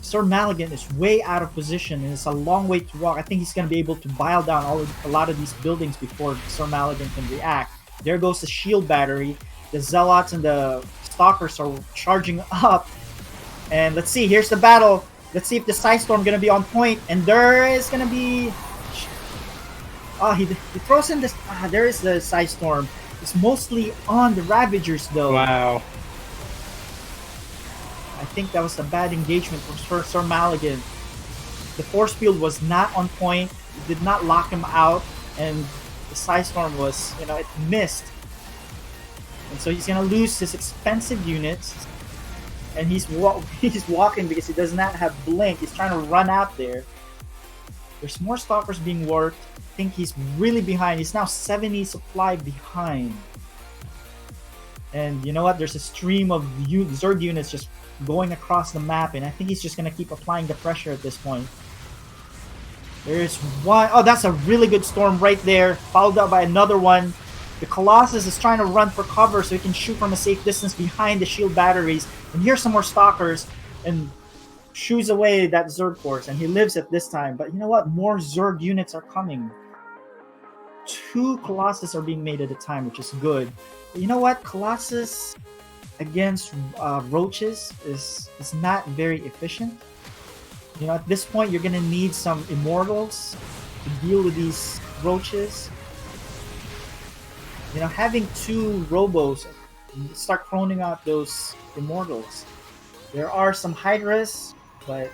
Sir Maligan is way out of position and it's a long way to walk. I think he's going to be able to bile down a lot of these buildings before Sir Maligan can react. There goes the shield battery. The Zealots and the Stalkers are charging up. And let's see, here's the battle. Let's see if the Psystorm going to be on point. And there is going to be... he throws in this... there is the Psystorm. It's mostly on the Ravagers though. Wow. I think that was a bad engagement for Sir Maligan. The force field was not on point. It did not lock him out. And the Psystorm was, it missed. And so he's going to lose his expensive units. And he's walking because he does not have Blink. He's trying to run out there. There's more Stalkers being worked. I think he's really behind. He's now 70 supply behind. And you know what? There's a stream of Zerg units just going across the map. And I think he's just going to keep applying the pressure at this point. There's one. Oh, that's a really good storm right there. Followed up by another one. The Colossus is trying to run for cover so he can shoot from a safe distance behind the shield batteries. And here's some more Stalkers. And shoos away that Zerg force. And he lives at this time. But you know what? More Zerg units are coming. 2 Colossus are being made at a time, which is good. But you know what? Colossus against Roaches is not very efficient. At this point, you're going to need some Immortals to deal with these Roaches. Having 2 Robos, start chroning out those Immortals. There are some Hydras, but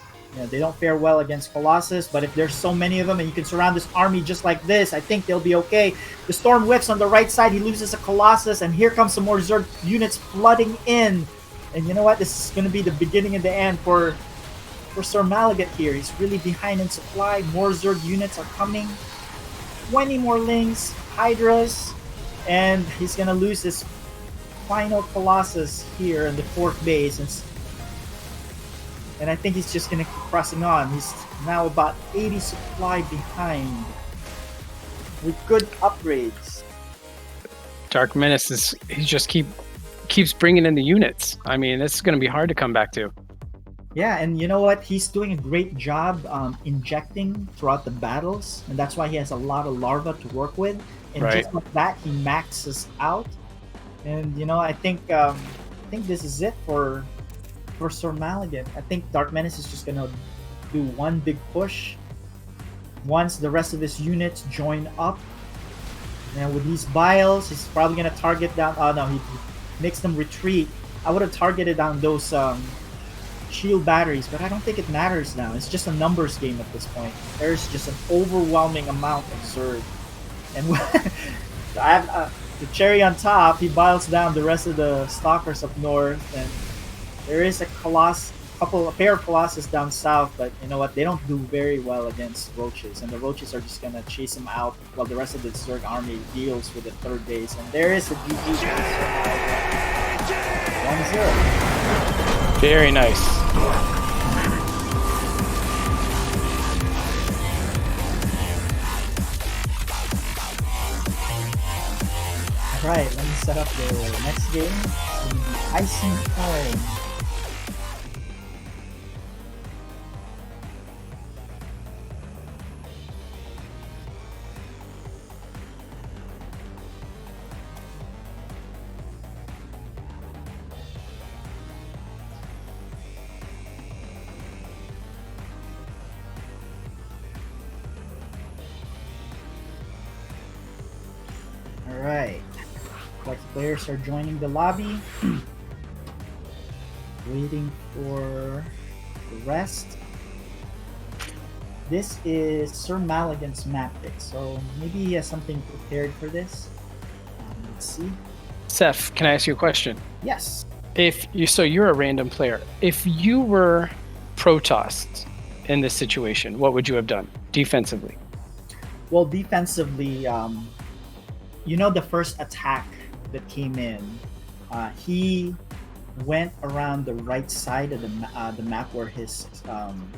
they don't fare well against Colossus. But if there's so many of them and you can surround this army just like this, I think they'll be okay. The Storm whiffs on the right side. He loses a Colossus, and here comes some more Zerg units flooding in. And you know what? This is going to be the beginning and the end for Sir Maligan here. He's really behind in supply. More Zerg units are coming. 20 more Lings, Hydras, and he's going to lose this final Colossus here in the 4th base. And I think he's just going to keep pressing on. He's now about 80 supply behind with good upgrades. Dark Menace keeps bringing in the units. I mean, this is going to be hard to come back to. Yeah, and you know what? He's doing a great job injecting throughout the battles, and that's why he has a lot of larvae to work with. And just like that, he maxes out. And I think this is it for Sir Maligan. I think Dark Menace is just gonna do one big push once the rest of his units join up. And with these biles, he's probably gonna target down. Oh no, he makes them retreat. I would have targeted down those shield batteries, but I don't think it matters now. It's just a numbers game at this point. There's just an overwhelming amount of Zerg, and I have the cherry on top. He biles down the rest of the Stalkers up north, and there is a pair of Colossus down south, but you know what? They don't do very well against Roaches, and the Roaches are just gonna chase him out while the rest of the Zerg army deals with the 3rd base. And there is a GG. 1-0. Very nice. Alright, let me set up the next game. It's gonna be Icing Home. Alright. Like the players are joining the lobby. Waiting for the rest. This is Sir Maligan's map pick, so maybe he has something prepared for this. Let's see. Seth, can I ask you a question? Yes. So you're a random player. If you were Protoss in this situation, what would you have done defensively? Well, defensively, the first attack that came in, he went around the right side of the map where his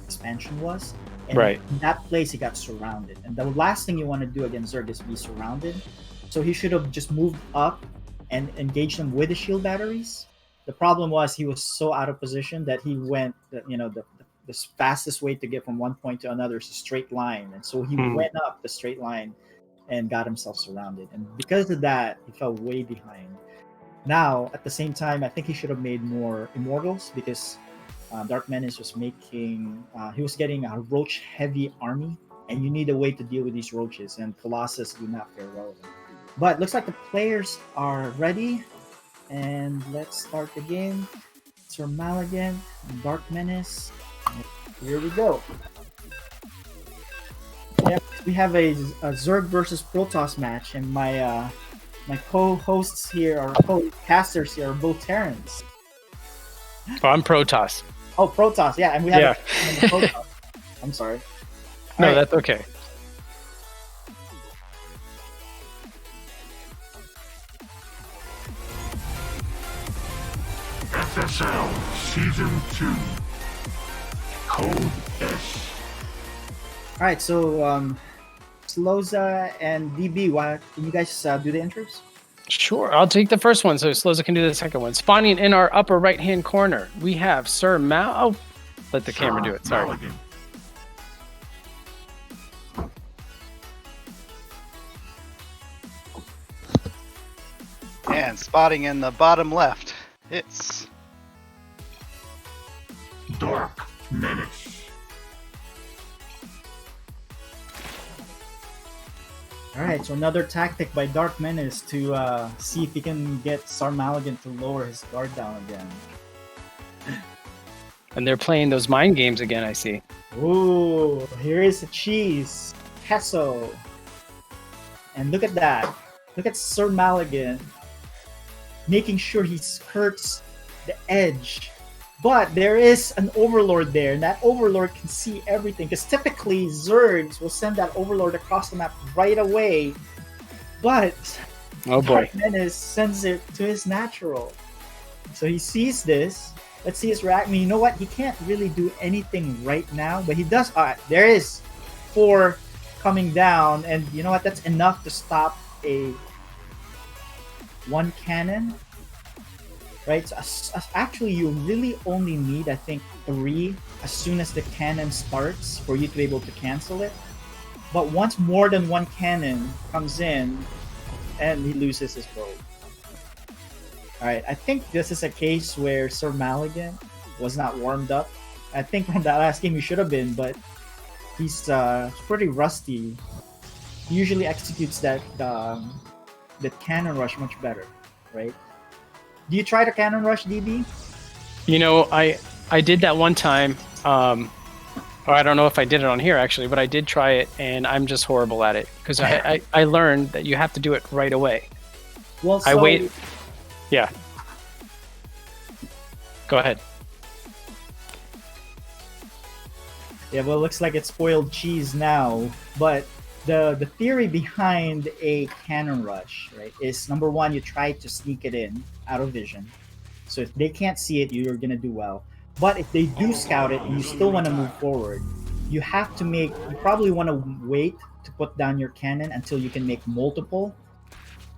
expansion was. And Right. in that place, he got surrounded. And the last thing you want to do against Zerg is be surrounded. So he should have just moved up and engaged them with the shield batteries. The problem was he was so out of position that he went, the fastest way to get from one point to another is a straight line. And so he went up the straight line and got himself surrounded. And because of that, he fell way behind. Now, at the same time, I think he should have made more Immortals because Dark Menace was he was getting a roach-heavy army, and you need a way to deal with these roaches, and Colossus do not fare well with them. But looks like the players are ready, and let's start the game. Sir Maligan, Dark Menace. Here we go. Yep, we have a Zerg versus Protoss match, and my co-hosts here, or co-casters here, are both Terrans. Oh, I'm Protoss. Oh, Protoss, yeah, and we have Protoss. I'm sorry. No, All right. that's okay. FSL Season 2 Code S. All right, so Sloza and DB, can you guys do the intros? Sure, I'll take the first one so Sloza can do the second one. Spawning in our upper right-hand corner, we have Sir Mal. Oh, let the camera do it. Sorry. Maligan. And spotting in the bottom left, it's Dark Menace. All right, so another tactic by Dark Menace to see if he can get Sir Maligan to lower his guard down again. And they're playing those mind games again, I see. Ooh, here is the cheese. Queso. And look at that. Look at Sir Maligan making sure he skirts the edge. But there is an Overlord there, and that Overlord can see everything. Because typically, Zergs will send that Overlord across the map right away. But Oh boy. Dark Menace sends it to his natural. So he sees this. Let's see his reaction. I mean, you know what? He can't really do anything right now, but he does. All right, there is 4 coming down, and you know what? That's enough to stop a 1 cannon. Right? So, actually, you really only need, I think, 3 as soon as the cannon starts for you to be able to cancel it. But once more than 1 cannon comes in, and he loses his bow. Alright, I think this is a case where Sir Maligan was not warmed up. I think from that last game he should have been, but he's pretty rusty. He usually executes that cannon rush much better, right? Do you try to cannon rush, DB? You know, I did that one time. Or I don't know if I did it on here actually, but I did try it, and I'm just horrible at it because I learned that you have to do it right away. Well, so, I wait. Yeah. Go ahead. Yeah, well, it looks like it's spoiled cheese now. But the theory behind a cannon rush, right, is number 1, you try to sneak it in out of vision. So if they can't see it, you're gonna do well. But if they do scout it and you still want to move forward, you probably want to wait to put down your cannon until you can make multiple,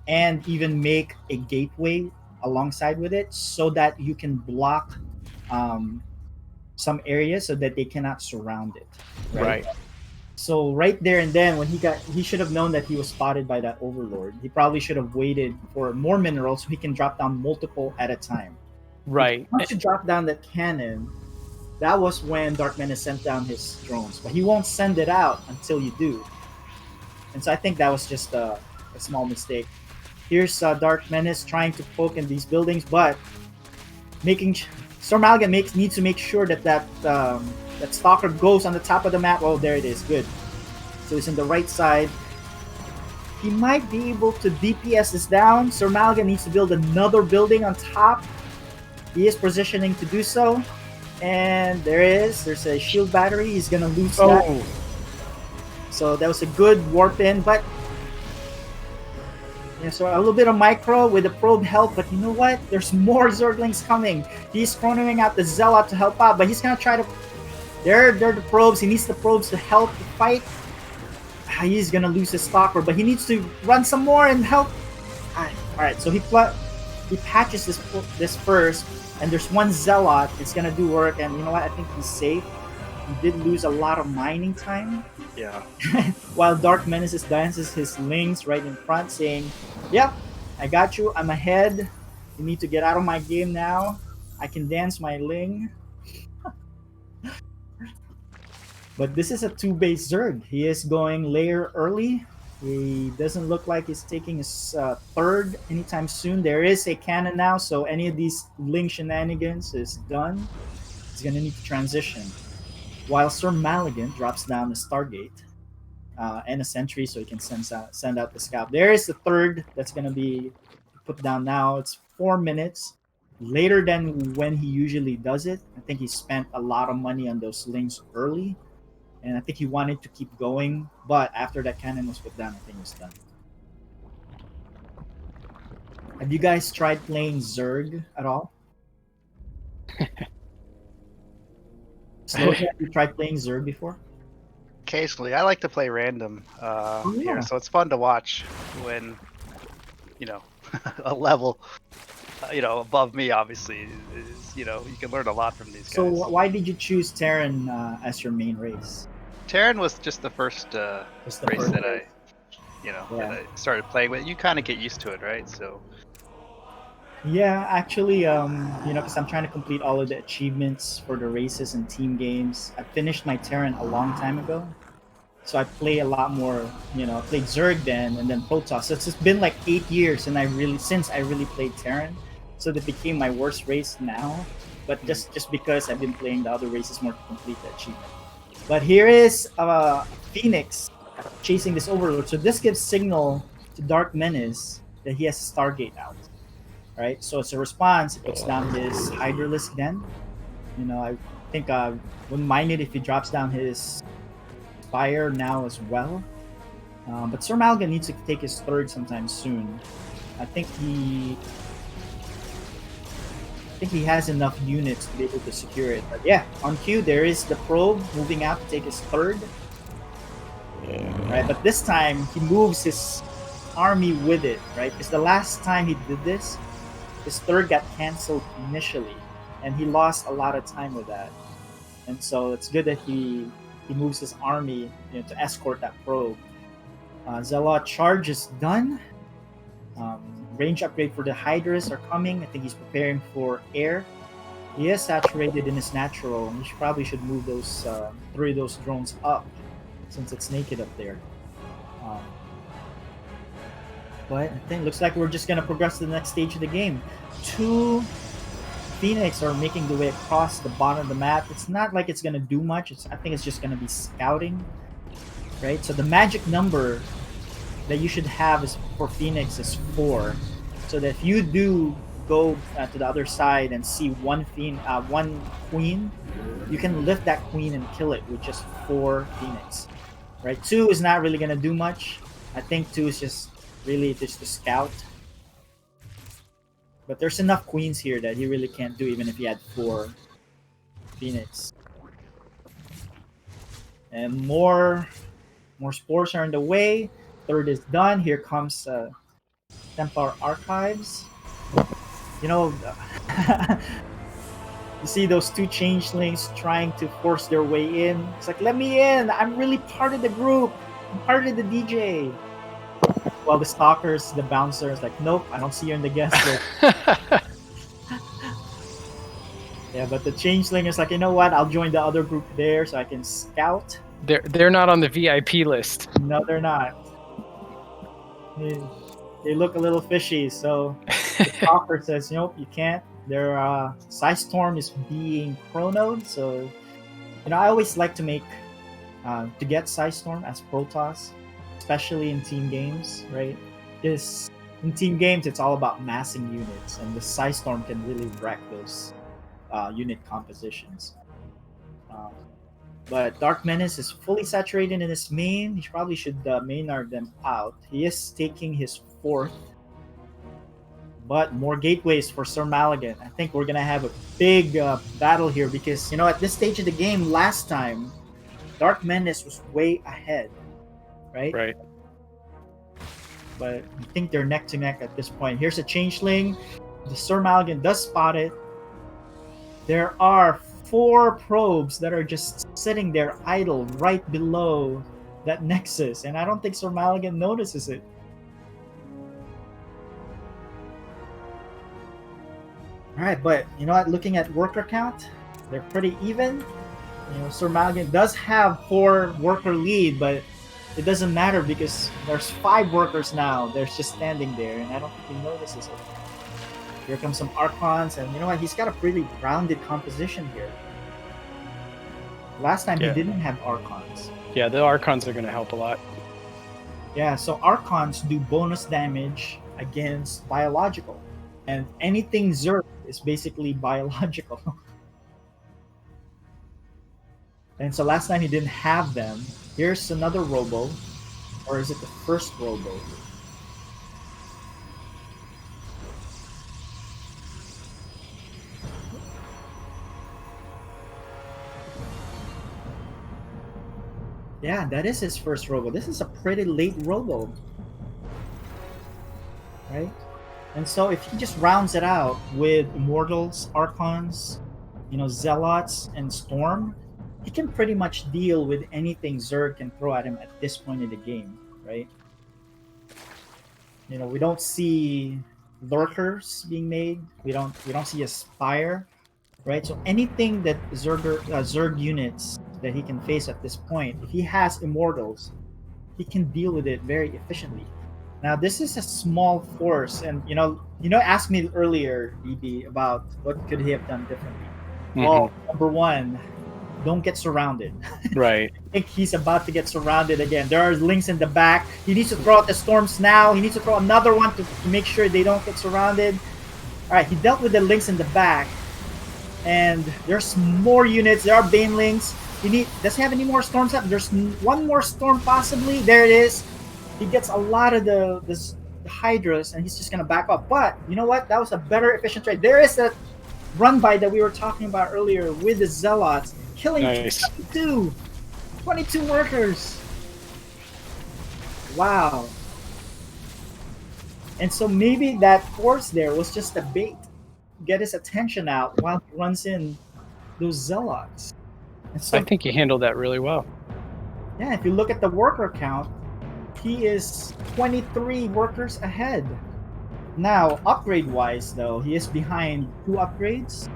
and even make a gateway alongside with it so that you can block some areas so that they cannot surround it. Right. So right there and then, when he should have known that he was spotted by that Overlord. He probably should have waited for more minerals so he can drop down multiple at a time. Right. Once you drop down that cannon, that was when Dark Menace sent down his drones. But he won't send it out until you do. And so I think that was just a small mistake. Here's Dark Menace trying to poke in these buildings, but Sir Maligan needs to make sure that Stalker goes on the top of the map. Oh, there it is. Good. So it's in the right side. He might be able to DPS this down. Sir Malgan needs to build another building on top. He is positioning to do so. And there's a shield battery. He's gonna lose that. Oh, So that was a good warp in, but yeah, so a little bit of micro with the probe help, but you know what? There's more Zerglings coming. He's chronoing out the Zealot to help out, but he's gonna try to. They're the probes. He needs the probes to help the fight. He's gonna lose his stalker, but he needs to run some more and help. All right. So he patches this first, and there's one Zealot. It's gonna do work, and you know what? I think he's safe. He did lose a lot of mining time. Yeah. While Dark Menaces dances his lings right in front, saying, "Yep, I got you. I'm ahead. You need to get out of my game now. I can dance my ling." But this is a 2-base Zerg. He is going layer early. He doesn't look like he's taking his third anytime soon. There is a cannon now, so any of these ling shenanigans is done. He's gonna need to transition. While Sir Maligan drops down the Stargate and a sentry so he can send out the scout. There is the third that's going to be put down now. It's 4 minutes later than when he usually does it. I think he spent a lot of money on those links early, and I think he wanted to keep going, but after that cannon was put down, I think it was done. Have you guys tried playing Zerg at all? Sloza, have you tried playing Zerg before? Occasionally, I like to play random here, so it's fun to watch when, a level, above me. Obviously, is you can learn a lot from these guys. So why did you choose Terran as your main race? Terran was just the first race that I that I started playing with. You kind of get used to it, right? So. Yeah, actually, because I'm trying to complete all of the achievements for the races and team games. I finished my Terran a long time ago, so I play a lot more. I played Zerg then, and then Protoss. So it's just been like 8 years, and since I really played Terran, so that became my worst race now. But just because I've been playing the other races more to complete the achievement. But here is Phoenix chasing this Overlord. So this gives signal to Dark Menace that he has a Stargate out. Right, so as a response, he puts down his Hydralisk Den. I think I wouldn't mind it if he drops down his Spire now as well. But Sir Malgan needs to take his third sometime soon. I think he has enough units to be able to secure it. But yeah, on cue there is the probe moving out to take his third. Right, but this time he moves his army with it. Right, because the last time he did this, his third got cancelled initially, and he lost a lot of time with that. And so it's good that he moves his army to escort that probe. Zealot charge is done. Range upgrade for the Hydras are coming. I think he's preparing for air. He is saturated in his natural, and he probably should move those 3 of those drones up since it's naked up there. But I think looks like we're just gonna progress to the next stage of the game. 2 Phoenix are making the way across the bottom of the map. It's not like it's gonna do much. I think it's just gonna be scouting, right? So the magic number that you should have is for Phoenix is 4, so that if you do go to the other side and see one queen, you can lift that queen and kill it with just 4 Phoenix, right? 2 is not really gonna do much. I think 2 is just a scout. But there's enough queens here that he really can't do even if he had 4 Phoenix. And more spores are in the way. Third is done. Here comes Templar Archives. You see those 2 changelings trying to force their way in. It's like, let me in. I'm really part of the group. I'm part of the DJ. While the stalkers, the bouncers, like, nope, I don't see you in the guest list. Yeah, but the changeling is like, you know what? I'll join the other group there so I can scout. They're not on the VIP list. No, they're not. They look a little fishy, so the stalker says, nope, you can't. Their Psystorm is being chronoed, so I always like to make to get Psystorm as Protoss. especially in team games, right? Because in team games, it's all about massing units, and the Psy Storm can really wreck those unit compositions. Um, but Dark Menace is fully saturated in his main. He probably should Maynard them out. He is taking his fourth, but more gateways for Sir Maligan. I think we're gonna have a big battle here because at this stage of the game last time, Dark Menace was way ahead, right? Right. But I think they're neck to neck at this point. Here's a changeling. The Sir Maligan does spot it. There are 4 probes that are just sitting there idle right below that nexus, and I don't think Sir Maligan notices it. Alright, but you know what? Looking at worker count, they're pretty even. Sir Maligan does have 4 worker lead, but it doesn't matter because there's 5 workers now. They're just standing there, and I don't think he notices it. Here comes some Archons, and you know what? He's got a pretty rounded composition here. Last time he didn't have Archons. Yeah, the Archons are going to help a lot. Yeah, so Archons do bonus damage against biological. And anything Zerg is basically biological. And so last time he didn't have them. Here's another Robo. Or is it the first Robo? Yeah, that is his first Robo. This is a pretty late Robo. Right? And so if he just rounds it out with Immortals, Archons, Zealots, and Storm, he can pretty much deal with anything Zerg can throw at him at this point in the game, right? We don't see Lurkers being made. We don't see a Spire, right? So anything that Zerg units that he can face at this point, if he has Immortals, he can deal with it very efficiently. Now this is a small force, and asked me earlier, BB, about what could he have done differently. Well, number one, don't get surrounded. Right. I think he's about to get surrounded again. There are links in the back. He needs to throw out the storms now. He needs to throw another one to make sure they don't get surrounded. All right, he dealt with the links in the back, and there's more units. There are banelings. Does he have any more storms up? There's one more storm possibly. There it is. He gets a lot of the Hydras, and he's just gonna back up. But you know what? That was a better efficient trade. There is that run by that we were talking about earlier with the Zealots, killing 22 workers. Wow. And so maybe that force there was just a bait, get his attention out while he runs in those Zealots. And so, I think he handled that really well. Yeah, if you look at the worker count, he is 23 workers ahead. Now, upgrade-wise, though, he is behind 2 upgrades.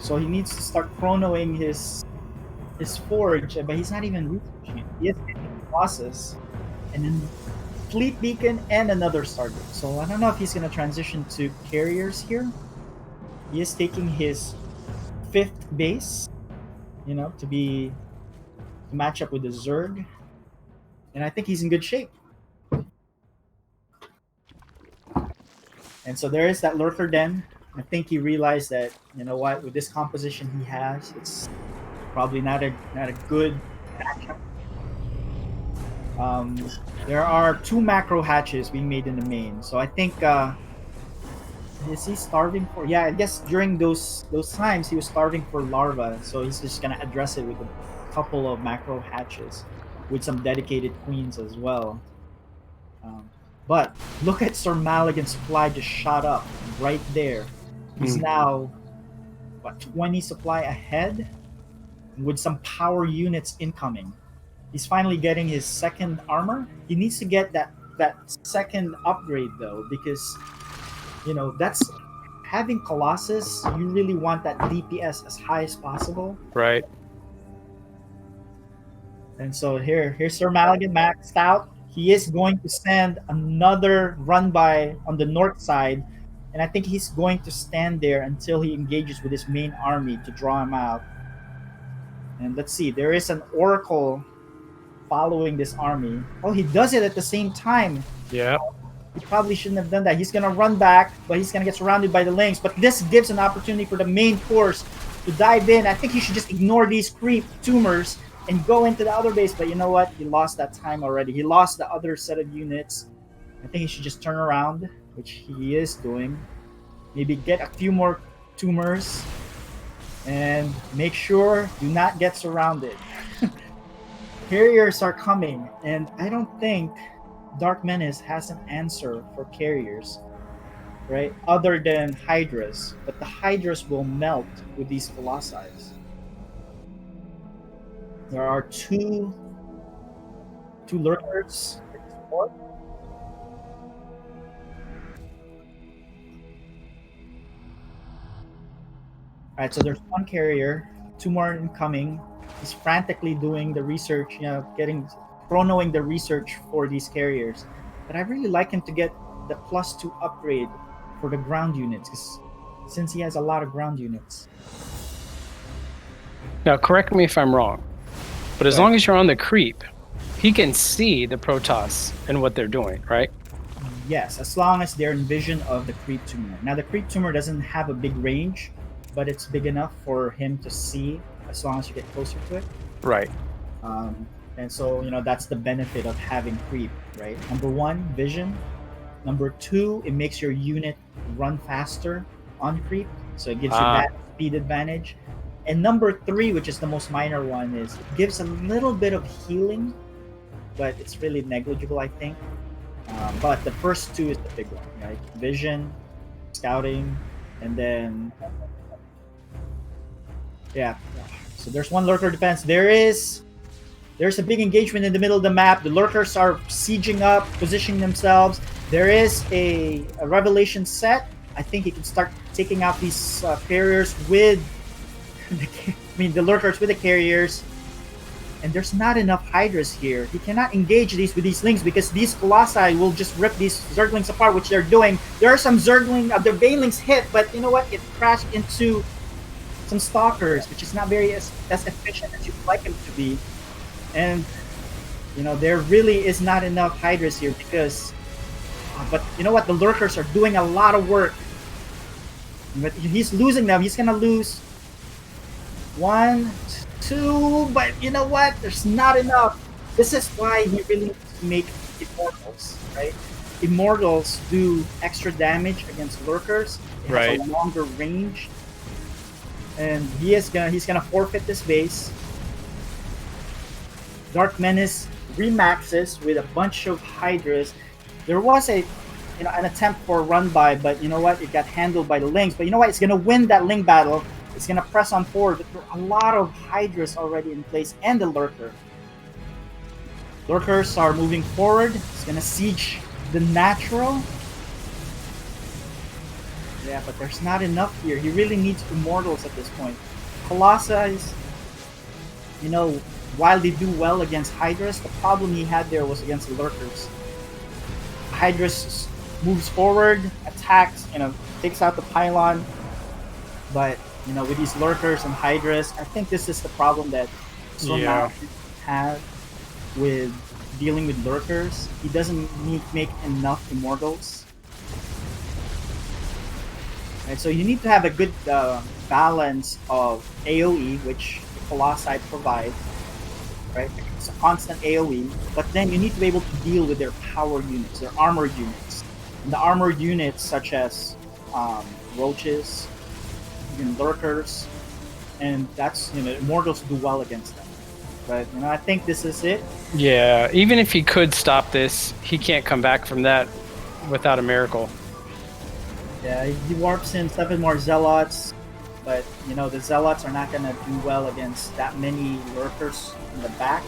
So he needs to start chronoing his forge, but he's not even researching it. He is getting losses, and then Fleet Beacon and another Stargate. So I don't know if he's going to transition to carriers here. He is taking his 5th base, to match up with the Zerg. And I think he's in good shape. And so there is that Lurker Den. I think he realized that, with this composition he has, it's probably not a good matchup. There are 2 macro hatches being made in the main. So I think is he starving for? Yeah, I guess during those times he was starving for larva. So he's just gonna address it with a couple of macro hatches, with some dedicated queens as well. But look at Sir Maligan's supply just shot up right there. He's now 20 supply ahead with some power units incoming. He's finally getting his 2nd armor. He needs to get that 2nd upgrade though, because that's having Colossus. You really want that DPS as high as possible. Right. And so here's Sir Maligan maxed out. He is going to send another run by on the north side, and I think he's going to stand there until he engages with his main army to draw him out. And let's see, there is an Oracle following this army. Oh, he does it at the same time. Yeah. He probably shouldn't have done that. He's gonna run back, but he's gonna get surrounded by the links. But this gives an opportunity for the main force to dive in. I think he should just ignore these creep tumors and go into the other base. But you know what? He lost that time already. He lost the other set of units. I think he should just turn around, which he is doing. Maybe get a few more tumors and make sure do not get surrounded. Carriers are coming, and I don't think Dark Menace has an answer for carriers, right? Other than Hydras, but the Hydras will melt with these Colossi. There are two lurkers. Alright, so there's one carrier, two more incoming. He's frantically doing the research, chronoing the research for these carriers. But I really like him to get the +2 upgrade for the ground units, since he has a lot of ground units. Now, correct me if I'm wrong, but as long as you're on the creep, he can see the Protoss and what they're doing, right? Yes, as long as they're in vision of the creep tumor. Now, the creep tumor doesn't have a big range, but it's big enough for him to see as long as you get closer to it. Right. And so, that's the benefit of having creep, right? Number one, vision. Number two, it makes your unit run faster on creep, so it gives you that speed advantage. And number three, which is the most minor one, is it gives a little bit of healing, but it's really negligible, I think. But the first two is the big one, right? Vision, scouting, and then so there's one lurker defense. There's a big engagement in the middle of the map. The lurkers are sieging up, positioning themselves. There is a revelation set. I think you can start taking out these carriers with the lurkers with the carriers. And there's not enough Hydras here. He cannot engage these with these links because these Colossi will just rip these Zerglings apart, which they're doing. There are some Zergling, the Banelings hit, but you know what? It crashed into some Stalkers, which is not very as efficient as you'd like him to be. And, there really is not enough Hydras here because... but you know what? The Lurkers are doing a lot of work. But he's losing them. He's going to lose 1, 2, but you know what? There's not enough. This is why he really needs to make Immortals, right? Immortals do extra damage against Lurkers. It has a longer range. And he's gonna forfeit this base. Dark Menace remaxes with a bunch of Hydras. There was an attempt for a run by, but you know what? It got handled by the Lings. But you know what? It's gonna win that Ling battle. It's gonna press on forward. But there are a lot of Hydras already in place, and the Lurker. Lurkers are moving forward. It's gonna siege the natural. Yeah, but there's not enough here. He really needs Immortals at this point. Colossi, while they do well against Hydras, the problem he had there was against the Lurkers. Hydras moves forward, attacks, takes out the pylon. But, with these Lurkers and Hydras, I think this is the problem that Stormmaster has with dealing with Lurkers. He doesn't make enough Immortals. Right, so you need to have a good balance of AoE, which the Colossi provide, right? It's a constant AoE, but then you need to be able to deal with their power units, their armored units. And the armored units such as roaches, even lurkers, and that's, Immortals do well against them. But, I think this is it. Yeah, even if he could stop this, he can't come back from that without a miracle. Yeah, he warps in 7 more Zealots, but, the Zealots are not going to do well against that many Lurkers in the back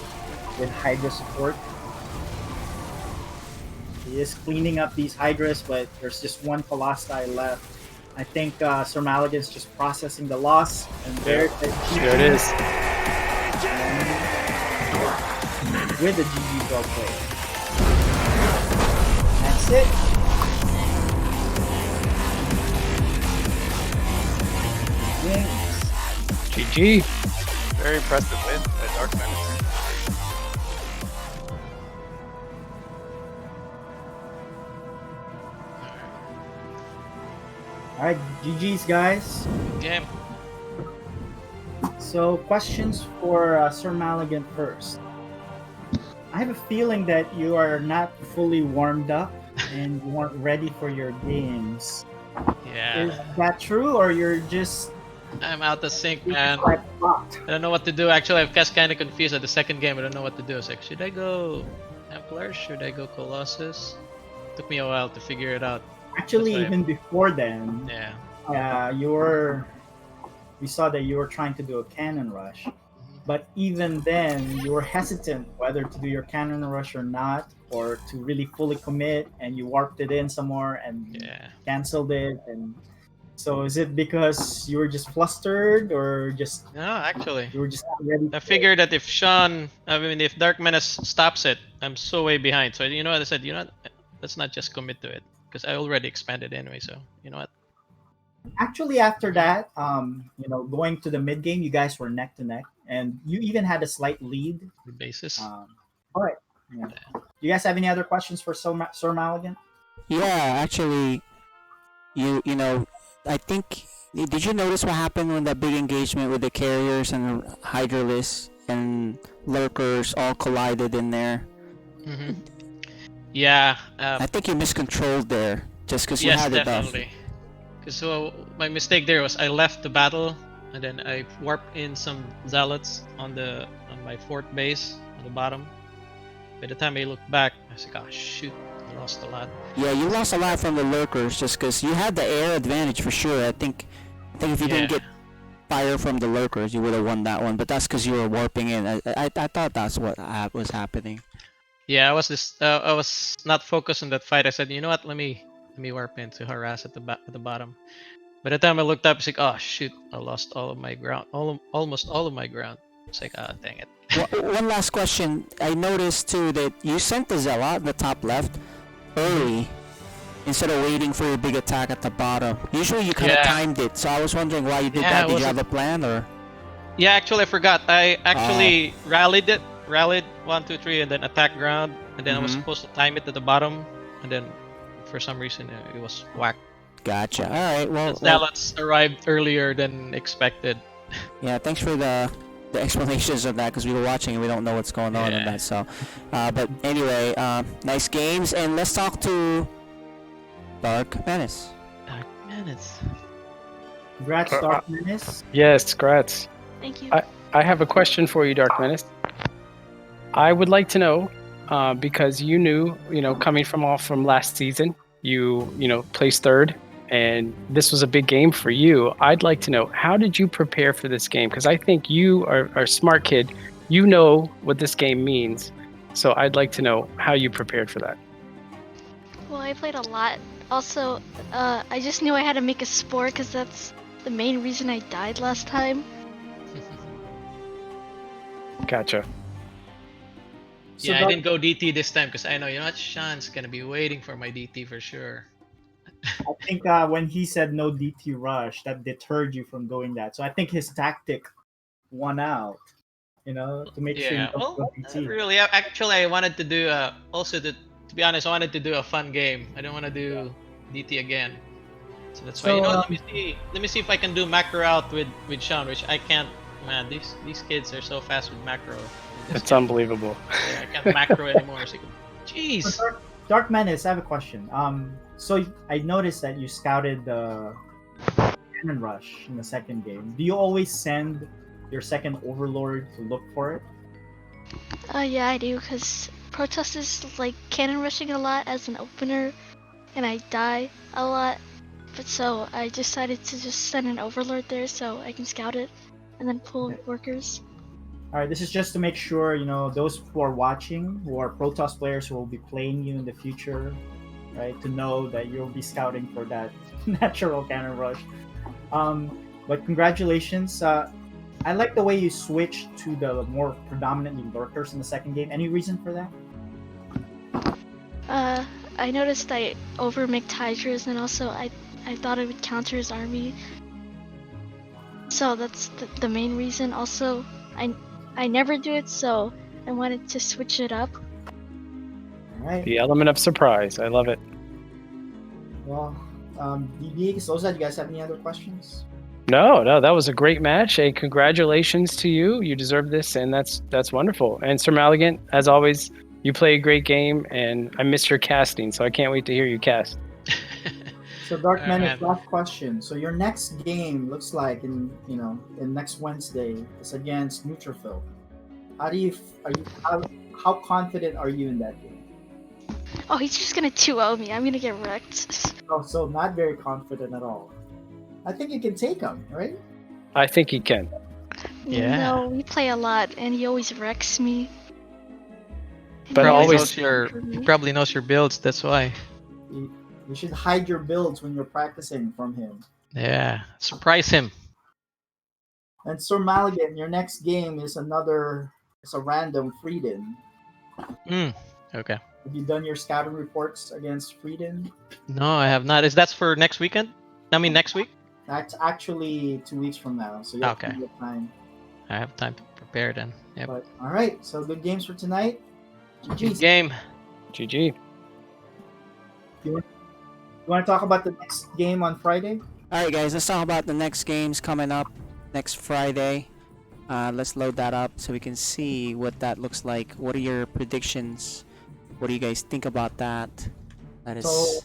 with Hydra support. He is cleaning up these Hydras, but there's just one Colossi left. I think Sir Maligan's just processing the loss, and there it is. With the GG well played. That's it. GG. Very impressive win by Dark Menace. All right, GG's guys. Game. So questions for Sir Maligan first. I have a feeling that you are not fully warmed up and you weren't ready for your games. Yeah. Is that true, or you're just I'm out of sync, man. quite blocked? I don't know what to do. Actually, I'm kind of confused at the second game. I don't know what to do. It's like, should I go Templar? Should I go Colossus? Took me a while to figure it out. Actually, That's why even before then, Yeah. we saw that you were trying to do a cannon rush. But even then, you were hesitant whether to do your cannon rush or not, or to really fully commit, and you warped it in some more and Yeah. canceled it. And so, is it because you were just flustered, or just No, actually. you were just not ready? I figured that if if Dark Menace stops it, I'm so way behind. So you know what I said? You know what? Let's not just commit to it because I already expanded anyway. So you know what? Actually, after that, going to the mid game, you guys were neck to neck, and you even had a slight lead. The basis. All right. Yeah. Do you guys have any other questions for Sir Maligan? Yeah, actually, you know, I think. Did you notice what happened when that big engagement with the carriers and Hydralisk and lurkers all collided in there? Mm-hmm. Yeah. I think you miscontrolled there just because you Yes, had it buff. definitely. Because so my mistake there was I left the battle and then I warped in some zealots on my fort base on the bottom. By the time I looked back, I was like, oh shoot, I lost a lot. Yeah, you lost a lot from the lurkers just because you had the air advantage for sure. I think if you didn't get fire from the lurkers, you would have won that one. But that's because you were warping in. I thought that's what was happening. Yeah, I was not focused on that fight. I said, you know what, let me warp in to harass at the bottom. By the time I looked up, it's like, oh shoot, I lost all of my ground, almost all of my ground. It's like, ah, dang it. One last question. I noticed too that you sent the Zealot in the top left early instead of waiting for your big attack at the bottom. Usually you kind of timed it, so I was wondering why you did that. Did you have a plan or? Yeah, actually I forgot. I actually rallied 1, 2, 3, and then attack ground, and then I was supposed to time it at the bottom, and then for some reason it was whack. Gotcha. All right. Well, Zealots arrived earlier than expected. Yeah, thanks for the explanations of that because we were watching and we don't know what's going on in that. So, but anyway, nice games, and let's talk to Dark Menace. Dark Menace. Congrats, Dark Menace. Yes, congrats. Thank you. I have a question for you, Dark Menace. I would like to know, because you knew, coming from last season, you placed third, and this was a big game for you. I'd like to know, how did you prepare for this game? Because I think you are a smart kid. You know what this game means. So I'd like to know how you prepared for that. Well, I played a lot. Also, I just knew I had to make a spore because that's the main reason I died last time. Gotcha. Yeah, I didn't go DT this time because I know, Sean's gonna be waiting for my DT for sure. I think when he said no DT rush, that deterred you from going that. So I think his tactic won out. To make sure you don't go DT. Really, actually, I wanted to do to be honest, I wanted to do a fun game. I don't want to do DT again. So that's why let me see if I can do macro out with Sean, which I can't. Man, these kids are so fast with macro. It's unbelievable. Yeah, I can't macro anymore. It's like, jeez. Dark Menace, I have a question. So I noticed that you scouted the cannon rush in the second game. Do you always send your second overlord to look for it? Yeah, I do, because Protoss is like cannon rushing a lot as an opener, and I die a lot. But so I decided to just send an overlord there so I can scout it and then pull workers. All right, this is just to make sure, those who are watching, who are Protoss players who will be playing you in the future, right, to know that you'll be scouting for that natural cannon rush. But congratulations. I like the way you switched to the more predominantly lurkers in the second game. Any reason for that? I noticed I overmixed Hydras, and also I thought it would counter his army. So that's the main reason. Also, I never do it, so I wanted to switch it up. All right. The element of surprise. I love it. Well, DB, Sloza, do you guys have any other questions? No, that was a great match. Hey, congratulations to you. You deserve this, and that's wonderful. And Sir Maligan, as always, you play a great game, and I missed your casting, so I can't wait to hear you cast. So Dark Menace, man. last question. So your next game looks like in next Wednesday is against Neutrophil. How confident are you in that game? Oh, he's just gonna 2-0 me. I'm gonna get wrecked. Oh, so not very confident at all. I think you can take him, right? I think he can. Yeah. No, we play a lot, and he always wrecks me. And But he always- He probably knows your builds. That's why. You should hide your builds when you're practicing from him. Yeah. Surprise him. And Sir Maligan, your next game is a random Freedom. Okay. Have you done your scouting reports against Freedom? No, I have not. Is that for next weekend? I mean, next week? That's actually 2 weeks from now, so you have Okay. plenty of time. I have time to prepare then. Yep. But all right, so good games for tonight. Good GG's. game. GG. You want to talk about the next game on Friday? All right, guys, let's talk about the next games coming up next Friday. Let's load that up so we can see what that looks like. What are your predictions? What do you guys think about that? That is. So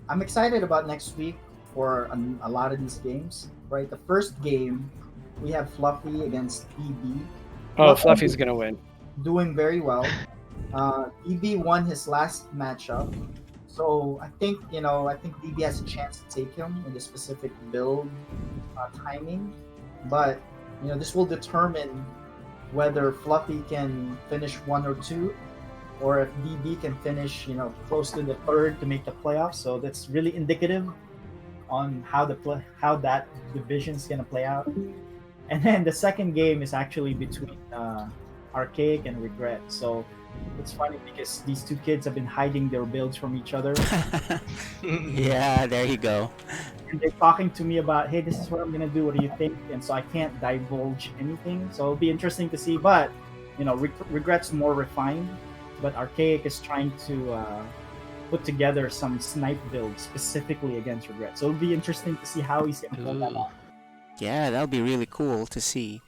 I'm excited about next week for a lot of these games. Right, the first game we have Fluffy against DB. Oh, Fluffy's gonna win. Doing very well. DB won his last matchup, so I think DB has a chance to take him in the specific build timing. But this will determine whether Fluffy can finish 1 or 2, or if DB can finish close to the third to make the playoffs. So that's really indicative on how that division is gonna play out. And then the second game is actually between Archaic and Regret. So it's funny because these two kids have been hiding their builds from each other. Yeah, there you go. And they're talking to me about, hey, this is what I'm gonna do. What do you think? And so I can't divulge anything. So it'll be interesting to see. But Regret's more refined, but Archaic is trying to put together some snipe builds specifically against Regret. So it'll be interesting to see how he's gonna pull that off. Yeah, that'll be really cool to see.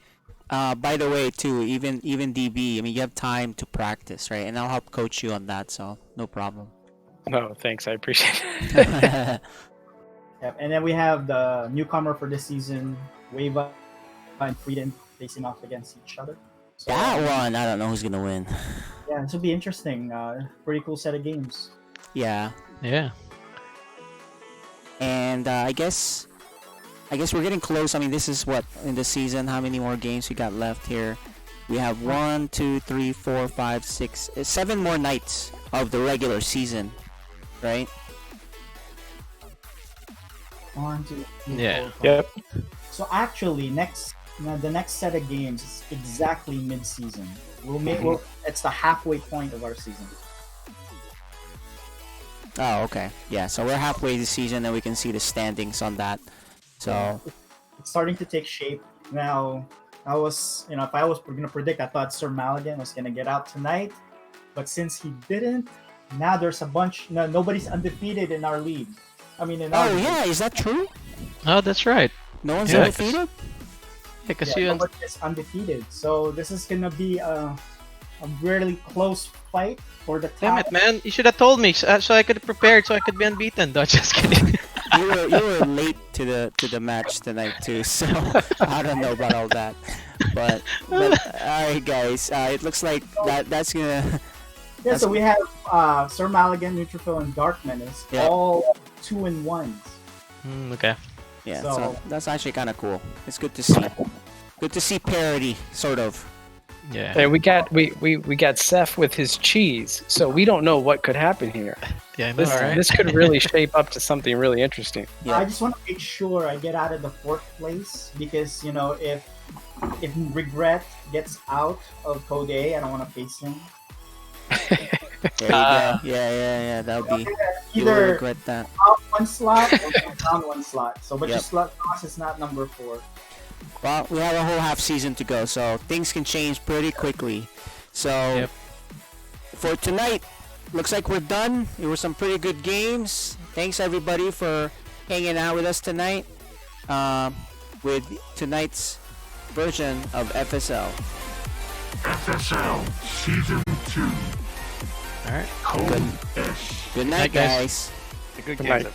By the way, too, even DB, I mean, you have time to practice, right? And I'll help coach you on that, so no problem. No, thanks. I appreciate it. Yep. And then we have the newcomer for this season, Wava and Freedom, facing off against each other. So, That one, I don't know who's gonna win. yeah, this will be interesting. Pretty cool set of games. Yeah, Yeah. and I guess we're getting close. I mean, this is what in the season. How many more games we got left here? We have 1, 2, 3, 4, 5, 6, 7 more nights of the regular season, right? 1, 2, 3, Yeah. 4, 5. Yep. So actually, the next set of games is exactly mid-season. It's the halfway point of our season. Oh, okay. Yeah, so we're halfway the season, and we can see the standings on that. So It's starting to take shape now. I was, if I was gonna predict, I thought Sir Maligan was gonna get out tonight, but since he didn't, now there's a bunch. No, nobody's undefeated in our league. I mean, in our oh league. yeah, is that true? Oh, that's right. No one's Yeah, undefeated? Because Yeah, you. nobody is undefeated. So this is gonna be a really close fight for the Damn top. it, man! You should have told me so I could have prepared, so I could be unbeaten. No, just kidding. You were late to the match tonight too, so I don't know about all that. But all right, guys, it looks like that's gonna. Yeah, so we have Sir Maligan, Neutrophil, and Dark Menace, Yeah. all 2-1s. Okay. Yeah, So- so that's actually kind of cool. It's good to see. Good to see parity, sort of. Yeah. And we got Seth with his cheese, so we don't know what could happen here. Yeah, I know, This right? this could really shape up to something really interesting. Yeah. I just want to make sure I get out of the 4th place because if Regret gets out of Code A, I don't want to face him. There you go. Yeah. That'll be. You will Either regret that. up 1 slot or down 1 slot. So, but Yep. your slot loss is not number 4. Well, we have a whole half season to go, so things can change pretty quickly. So Yep. for tonight, looks like we're done. It were some pretty good games. Thanks everybody for hanging out with us tonight. With tonight's version of FSL. FSL Season 2. All right. Code S. Good night, guys. guys. It's a good Good game. night.